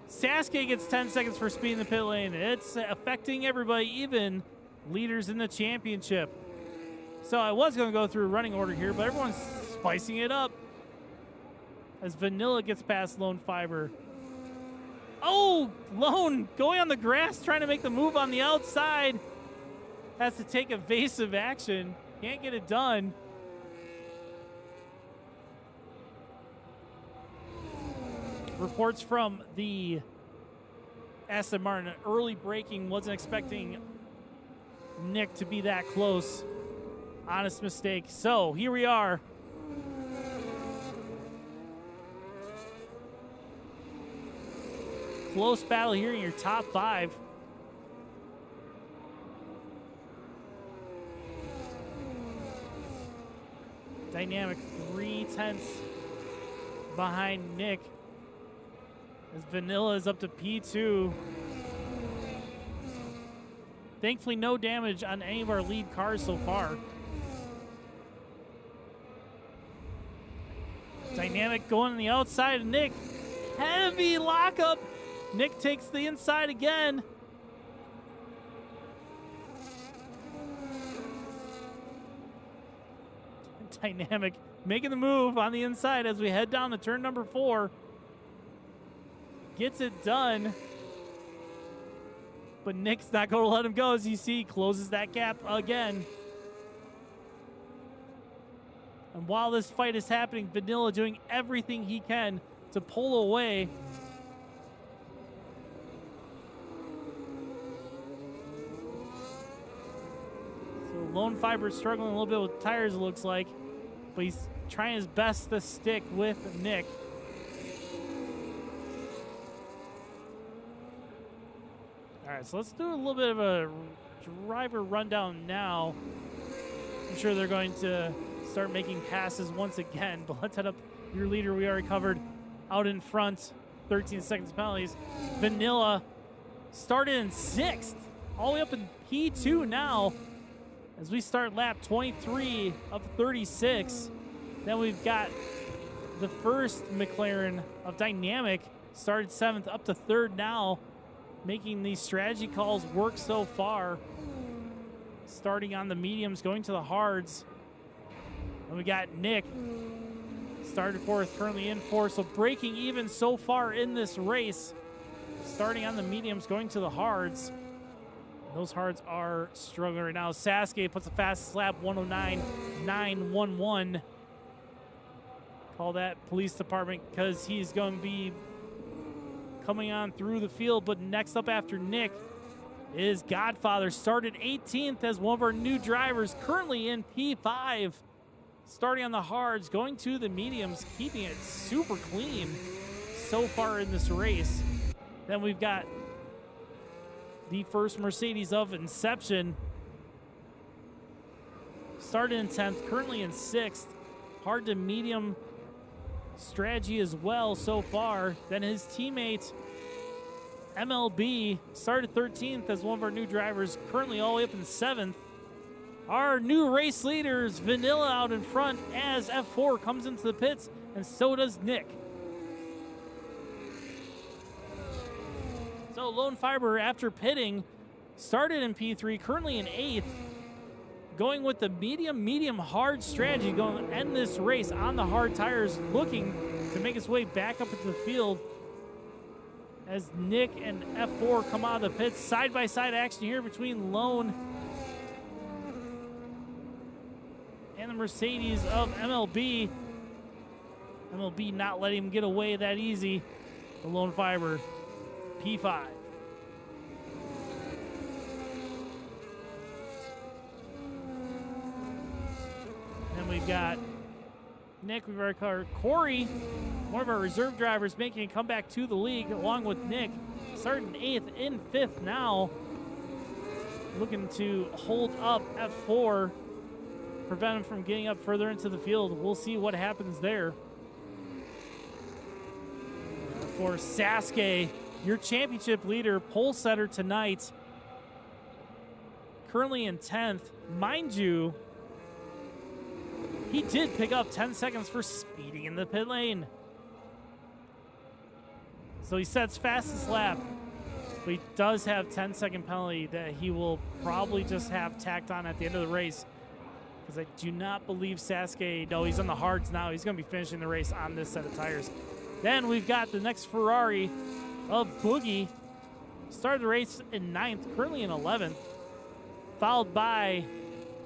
Sasuke gets 10 seconds for speed in the pit lane. It's affecting everybody, even leaders in the championship. So I was going to go through running order here, but everyone's spicing it up as Vanilla gets past Lone Fiber. Oh, Lone going on the grass, trying to make the move on the outside. Has to take evasive action. Can't get it done. Reports from the Aston Martin. Early braking, wasn't expecting Nick to be that close. Honest mistake. So here we are. Close battle here in your top 5. Dynamic 3/10 behind Nick. As Vanilla is up to P2. Thankfully, no damage on any of our lead cars so far. Dynamic going on the outside of Nick. Heavy lockup. Nick takes the inside again. Dynamic making the move on the inside as we head down to turn number 4. Gets it done. But Nick's not going to let him go. As you see, closes that gap again. And while this fight is happening, Vanilla doing everything he can to pull away. So Lone Fiber struggling a little bit with tires, it looks like. But he's trying his best to stick with Nick. All right, so let's do a little bit of a driver rundown now. I'm sure they're going to start making passes once again, but let's head up. Your leader we already covered out in front. 13 seconds penalties. Vanilla started in 6th, all the way up in P2 now as we start lap 23 of 36. Then we've got the first McLaren of Dynamic, started 7th up to 3rd now, making these strategy calls work so far. Starting on the mediums, going to the hards. And we got Nick, started 4th, currently in 4th, so breaking even so far in this race. Starting on the mediums, going to the hards. Those hards are struggling right now. Sasuke puts a fast lap, 109.911. Call that police department because he's going to be coming on through the field. But next up after Nick is Godfather. Started 18th as one of our new drivers, currently in P5. Starting on the hards, going to the mediums, keeping it super clean so far in this race. Then we've got the first Mercedes of Inception. Started in 10th, currently in 6th. Hard to medium strategy as well so far. Then his teammate, MLB, started 13th as one of our new drivers, currently all the way up in 7th. Our new race leaders, Vanilla out in front as F4 comes into the pits, and so does Nick. So Lone Fiber, after pitting, started in P3, currently in 8th. Going with the medium hard strategy, going to end this race on the hard tires, looking to make his way back up into the field as Nick and F4 come out of the pits. Side-by-side action here between Lone and the Mercedes of MLB. MLB not letting him get away that easy. The Lone Fiber, P5. Then we've got Nick, we've already covered. Corey, one of our reserve drivers, making a comeback to the league along with Nick. Starting 8th, in 5th now. Looking to hold up F4, prevent him from getting up further into the field. We'll see what happens there. for Sasuke, your championship leader, pole setter tonight. Currently in 10th. Mind you, he did pick up 10 seconds for speeding in the pit lane. So he sets fastest lap, but he does have 10-second penalty that he will probably just have tacked on at the end of the race. Because I do not believe Sasuke, no, he's on the hards now. He's going to be finishing the race on this set of tires. Then we've got the next Ferrari of Boogie. Started the race in 9th, currently in 11th. Followed by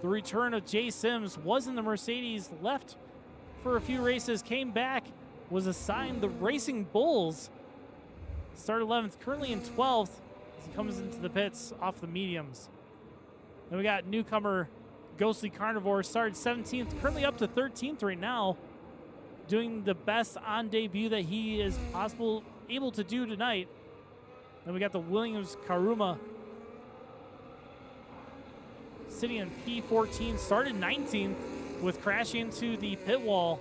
the return of Jay Sims. Was in the Mercedes, left for a few races, came back, was assigned the Racing Bulls. Started 11th, currently in 12th as he comes into the pits off the mediums. Then we got newcomer Ghostly Carnivore, started 17th, currently up to 13th right now, doing the best on debut that he is able to do tonight. Then we got the Williams Karuma sitting in P14, started 19th with crashing into the pit wall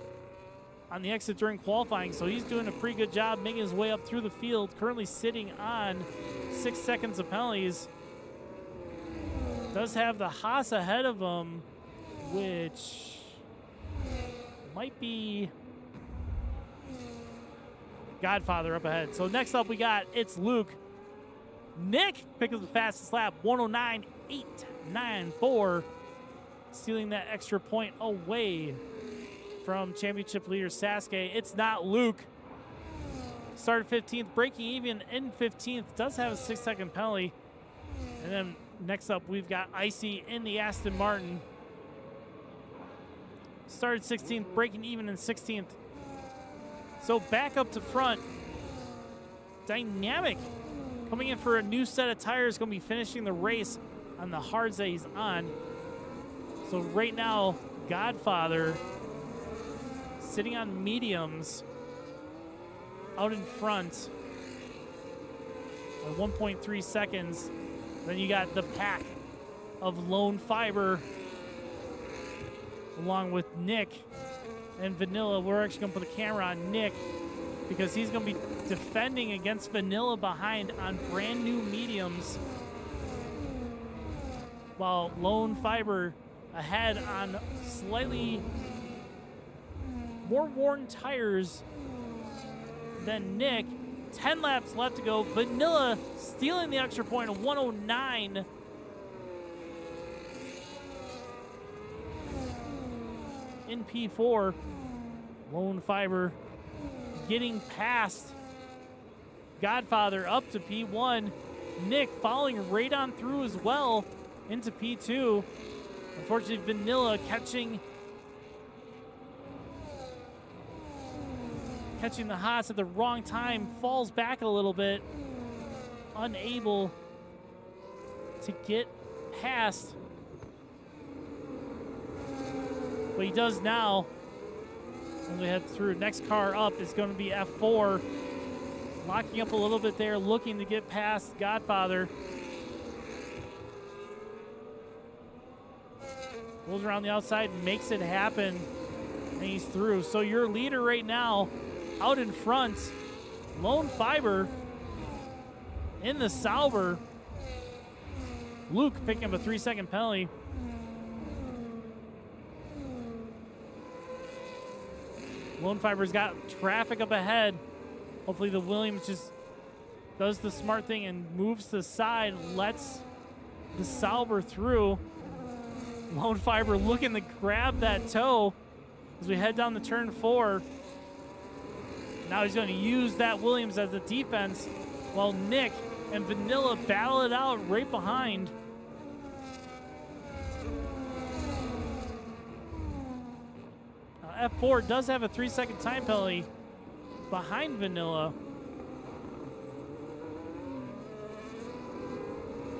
on the exit during qualifying. So he's doing a pretty good job making his way up through the field, currently sitting on 6 seconds of penalties. Does have the Haas ahead of him, which might be Godfather up ahead. So next up we got, it's Luke. Nick picked up the fastest lap, 109.894, stealing that extra point away from championship leader Sasuke. It's not Luke. Started 15th, breaking even in 15th. Does have a 6-second penalty. And then next up, we've got Icy in the Aston Martin. Started 16th, breaking even in 16th. So back up to front. Dynamic coming in for a new set of tires. Going to be finishing the race on the hards that he's on. So right now, Godfather sitting on mediums out in front at 1.3 seconds. Then you got the pack of Lone Fiber along with Nick and Vanilla. We're actually going to put a camera on Nick because he's going to be defending against Vanilla behind on brand new mediums, while Lone Fiber ahead on slightly more worn tires than Nick. 10 laps left to go. Vanilla stealing the extra point of 109. In P4. Lone Fiber getting past Godfather up to P1. Nick following right on through as well into P2. Unfortunately, Vanilla catching the Haas at the wrong time, falls back a little bit, unable to get past. But he does now. When we head through, next car up is going to be F4. Locking up a little bit there, looking to get past Godfather. Goes around the outside, makes it happen, and he's through. So your leader right now, out in front, Lone Fiber in the Sauber. Luke picking up a 3-second penalty. Lone Fiber's got traffic up ahead. Hopefully the Williams just does the smart thing and moves to the side, lets the Sauber through. Lone Fiber looking to grab that toe as we head down the turn 4. Now he's going to use that Williams as a defense while Nick and Vanilla battle it out right behind. F4 does have a 3-second time penalty behind Vanilla.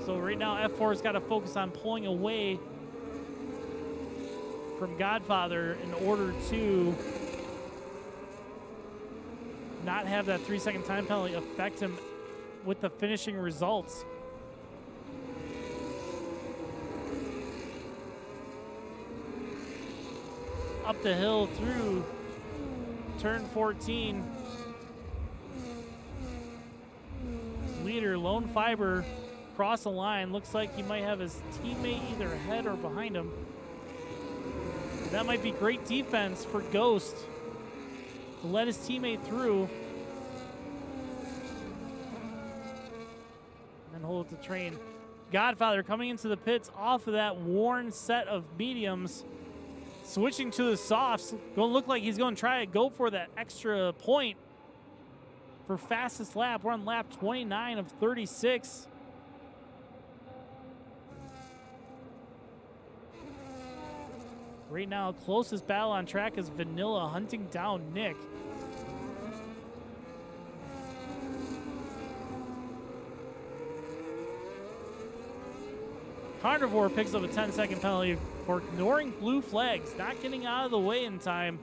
So right now F4's got to focus on pulling away from Godfather in order to not have that 3-second time penalty affect him with the finishing results. Up the hill through turn 14. leader. Lone Fiber across the line. Looks like he might have his teammate either ahead or behind him. That might be great defense for Ghost to let his teammate through and hold the train. Godfather coming into the pits off of that worn set of mediums, switching to the softs. Going to look like he's going to try to go for that extra point for fastest lap. We're on lap 29 of 36. Right now, closest battle on track is Vanilla hunting down Nick. Carnivore picks up a 10-second penalty for ignoring blue flags, not getting out of the way in time.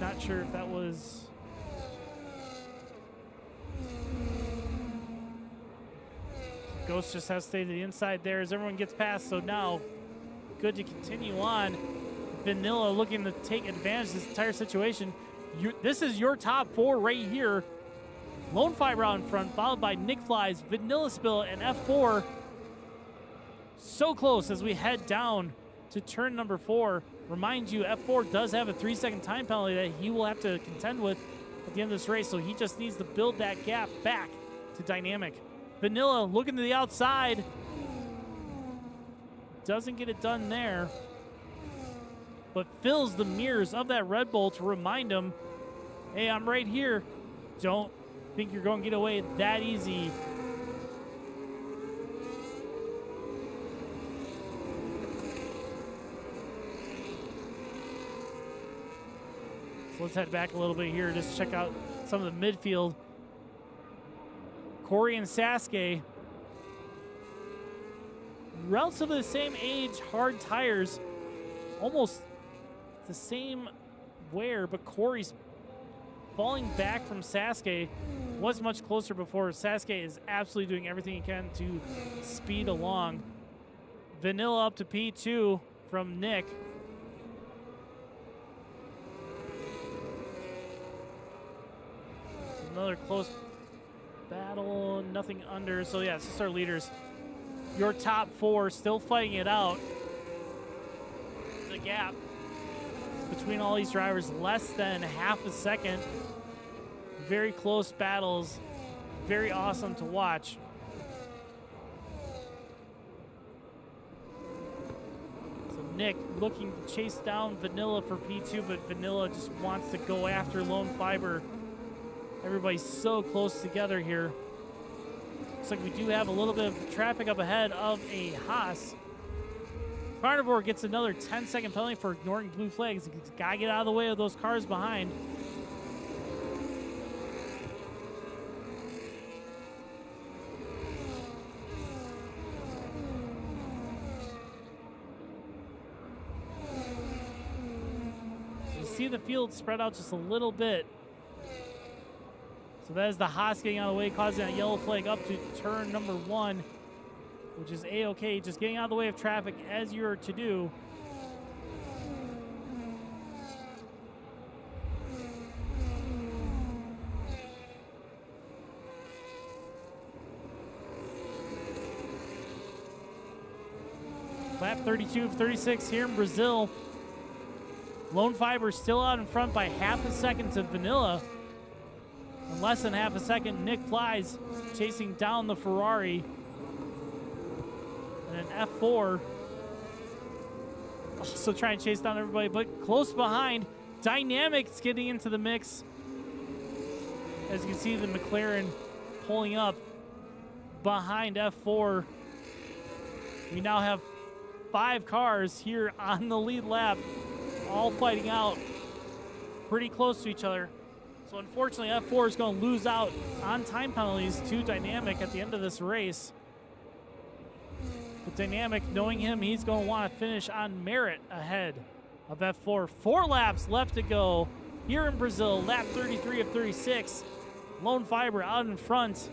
Not sure if that was... Ghost just has to stay to the inside there as everyone gets past, so now good to continue on. Vanilla looking to take advantage of this entire situation. This is your top four right here. Lone Fiber out in front, followed by Nick Flies, Vanilla Spill, and F4. So close as we head down to turn number 4. Remind you, F4 does have a 3-second time penalty that he will have to contend with at the end of this race, so he just needs to build that gap back to Dynamic. Vanilla looking to the outside. Doesn't get it done there, but fills the mirrors of that Red Bull to remind him, hey, I'm right here. Don't think you're going to get away that easy. So let's head back a little bit here, just check out some of the midfield. Corey and Sasuke, relatively the same age, hard tires, almost the same wear, but Corey's falling back from Sasuke. Was much closer before. Sasuke is absolutely doing everything he can to speed along. Vanilla up to P2 from Nick. Another close battle, nothing under. So yeah, it's just our leaders. Your top four still fighting it out. The gap between all these drivers, less than half a second. Very close battles. Very awesome to watch. So Nick looking to chase down Vanilla for P2, but Vanilla just wants to go after Lone Fiber. Everybody's so close together here. Looks like we do have a little bit of traffic up ahead of a Haas. Carnivore gets another 10-second penalty for ignoring blue flags. He's got to get out of the way of those cars behind. So you see the field spread out just a little bit. So that is the Haas getting out of the way, causing that yellow flag up to turn number 1, which is A-OK. Just getting out of the way of traffic as you're to do. Lap 32 of 36 here in Brazil. Lone Fiber still out in front by half a second to Vanilla. In less than half a second, Nick Flies chasing down the Ferrari. And then F4 also trying to chase down everybody, but close behind. Dynamic's getting into the mix. As you can see, the McLaren pulling up behind F4. We now have 5 cars here on the lead lap, all fighting out pretty close to each other. So unfortunately, F4 is going to lose out on time penalties to Dynamic at the end of this race. But Dynamic, knowing him, he's going to want to finish on merit ahead of F4. 4 laps left to go here in Brazil. Lap 33 of 36. Lone Fiber out in front.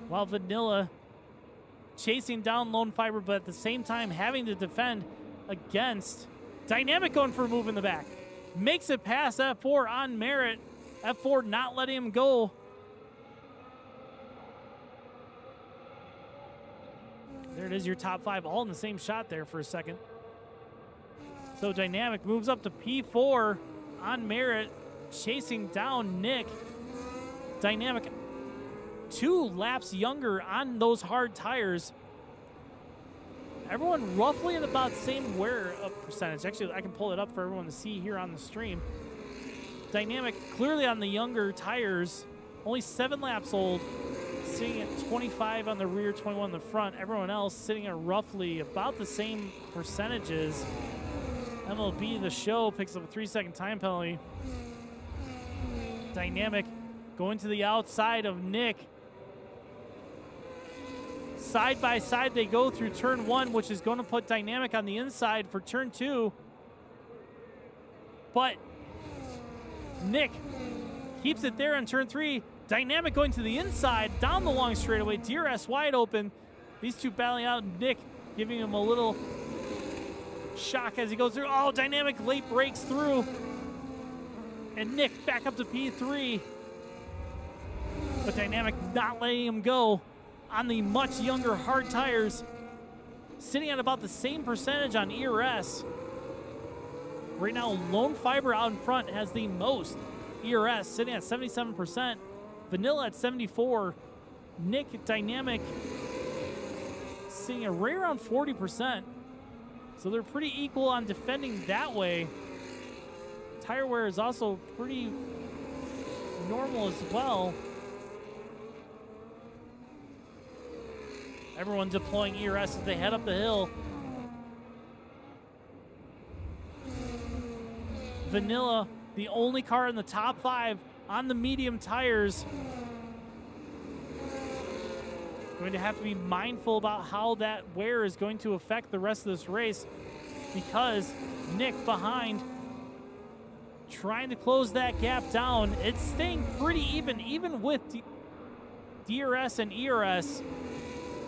while Vanilla chasing down Lone Fiber, but at the same time having to defend against Dynamic going for a move in the back. Makes it past F4 on merit. F4 not letting him go. There it is, your top 5 all in the same shot there for a second. So Dynamic moves up to P4 on merit, chasing down Nick. Dynamic 2 laps younger on those hard tires. Everyone roughly at about the same wear percentage. Actually, I can pull it up for everyone to see here on the stream. Dynamic clearly on the younger tires, only 7 laps old, sitting at 25 on the rear, 21 on the front. Everyone else sitting at roughly about the same percentages. MLB The Show picks up a 3-second time penalty. Dynamic going to the outside of Nick. Side by side they go through turn 1, which is going to put Dynamic on the inside for turn 2. But Nick keeps it there on turn 3. Dynamic going to the inside, down the long straightaway. DRS wide open. These two battling out. Nick giving him a little shock as he goes through. Oh, Dynamic late breaks through. And Nick back up to P3. But Dynamic not letting him go on the much younger hard tires. Sitting at about the same percentage on ERS. Right now, Lone Fiber out in front has the most ERS, sitting at 77%. Vanilla at 74. Nick Dynamic sitting at right around 40%. So they're pretty equal on defending that way. Tire wear is also pretty normal as well. Everyone deploying ERS as they head up the hill. Vanilla, the only car in the top 5 on the medium tires. Going to have to be mindful about how that wear is going to affect the rest of this race, because Nick behind, trying to close that gap down. It's staying pretty even with DRS and ERS.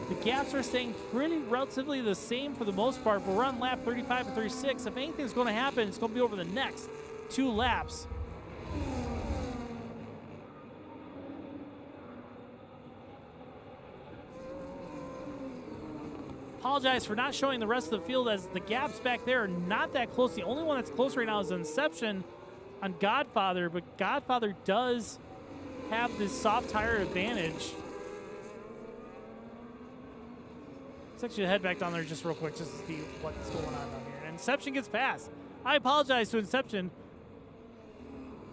The gaps are staying pretty relatively the same for the most part, but we're on lap 35 and 36. If anything's going to happen, it's going to be over the next 2 laps. Apologize for not showing the rest of the field, as the gaps back there are not that close. The only one that's close right now is Inception on Godfather, but Godfather does have this soft tire advantage. Let's actually head back down there just real quick just to see what's going on down here. And Inception gets past. I apologize to Inception.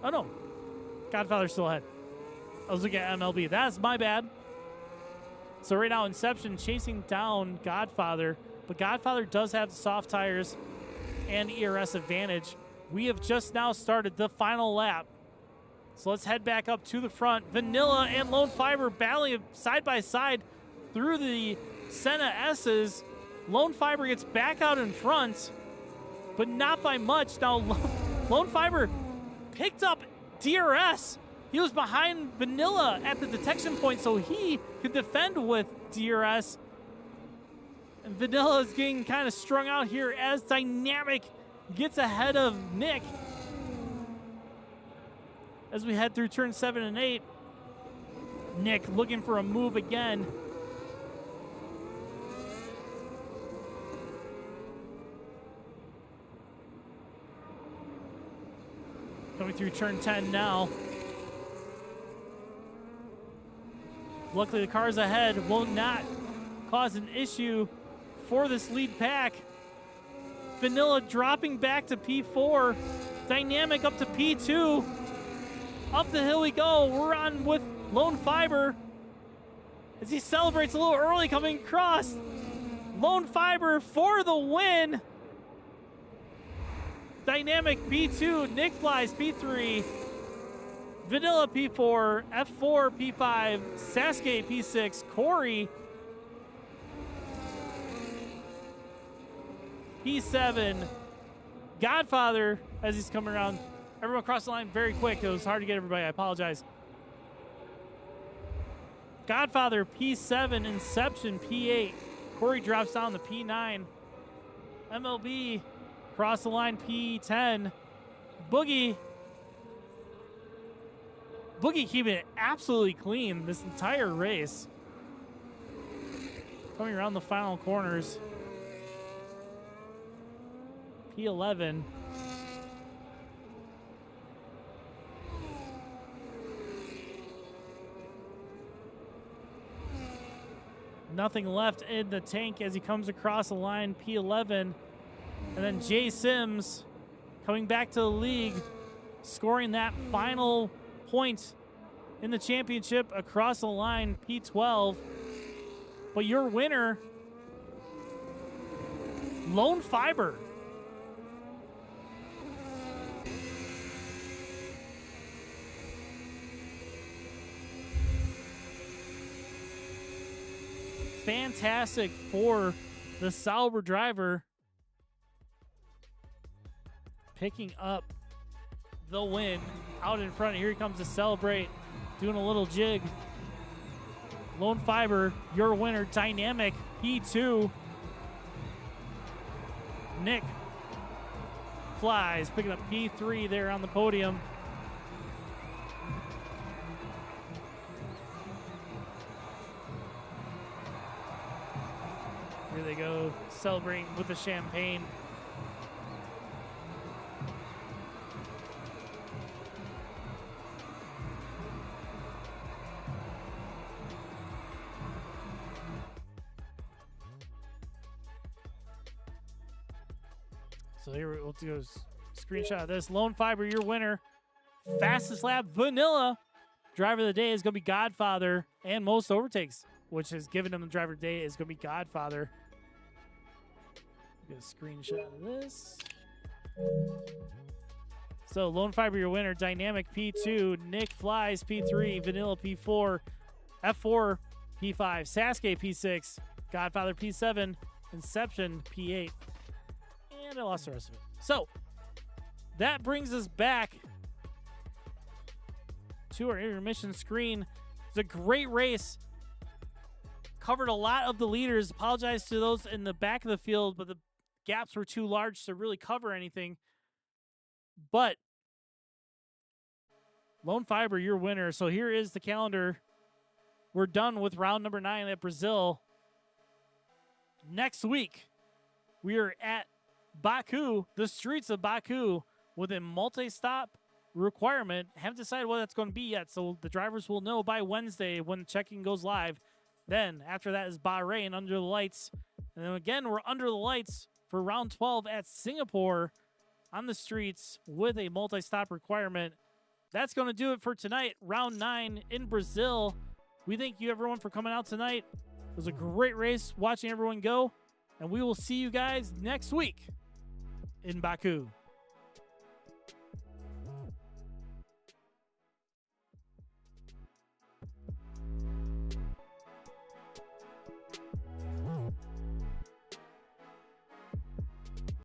Oh no, Godfather's still ahead. I was looking at MLB. That's my bad. So right now, Inception chasing down Godfather, but Godfather does have the soft tires and ERS advantage. We have just now started the final lap. So let's head back up to the front. Vanilla and Lone Fiber battling side by side through the Senna S's. Lone Fiber gets back out in front, but not by much. Now, Lone Fiber picked up DRS. He was behind Vanilla at the detection point, so he could defend with DRS. And Vanilla is getting kind of strung out here as Dynamic gets ahead of Nick. As we head through turn 7 and 8, Nick looking for a move again. Coming through turn 10 now. Luckily, the cars ahead will not cause an issue for this lead pack. Vanilla dropping back to P4. Dynamic up to P2. Up the hill we go. We're on with Lone Fiber as he celebrates a little early coming across. Lone Fiber for the win. Dynamic P2. Nick flies P3. Vanilla P4, F4 P5, Sasuke P6, Corey P7, Godfather as he's coming around. Everyone across the line very quick. It was hard to get everybody. I apologize. Godfather P7, Inception P8. Corey drops down to P9. MLB across the line P10. Boogie keeping it absolutely clean this entire race. Coming around the final corners. P11. Nothing left in the tank as he comes across the line, P11. And then Jay Sims coming back to the league, scoring that final point in the championship across the line, P12. But your winner, Lone Fiber. Fantastic for the Sauber driver, picking up the win out in front. Here he comes to celebrate, doing a little jig. Lone Fiber, your winner. Dynamic P2. Nick Flies picking up P3 there on the podium. Here they go, celebrating with the champagne. So here we'll do a screenshot of this. Lone Fiber, your winner. Fastest lap vanilla. Driver of the day is going to be Godfather, and most overtakes, which has given him the driver of the day, is going to be Godfather. Get a screenshot of this. So Lone Fiber, your winner. Dynamic P2. Nick Flies P3. Vanilla P4. F4 P5. Sasuke P6. Godfather P7. Inception P8. And I lost the rest of it. So that brings us back to our intermission screen. It's a great race. Covered a lot of the leaders. Apologize to those in the back of the field, but the gaps were too large to really cover anything. But Lone Fiber, your winner. So here is the calendar. We're done with round number 9 at Brazil. Next week, we are at Baku, the streets of Baku, with a multi-stop requirement. Haven't decided what that's going to be yet, so the drivers will know by Wednesday when checking goes live. Then, after that is Bahrain under the lights. And then again, we're under the lights for round 12 at Singapore on the streets with a multi-stop requirement. That's going to do it for tonight, round 9 in Brazil. We thank you, everyone, for coming out tonight. It was a great race watching everyone go, and we will see you guys next week in Baku.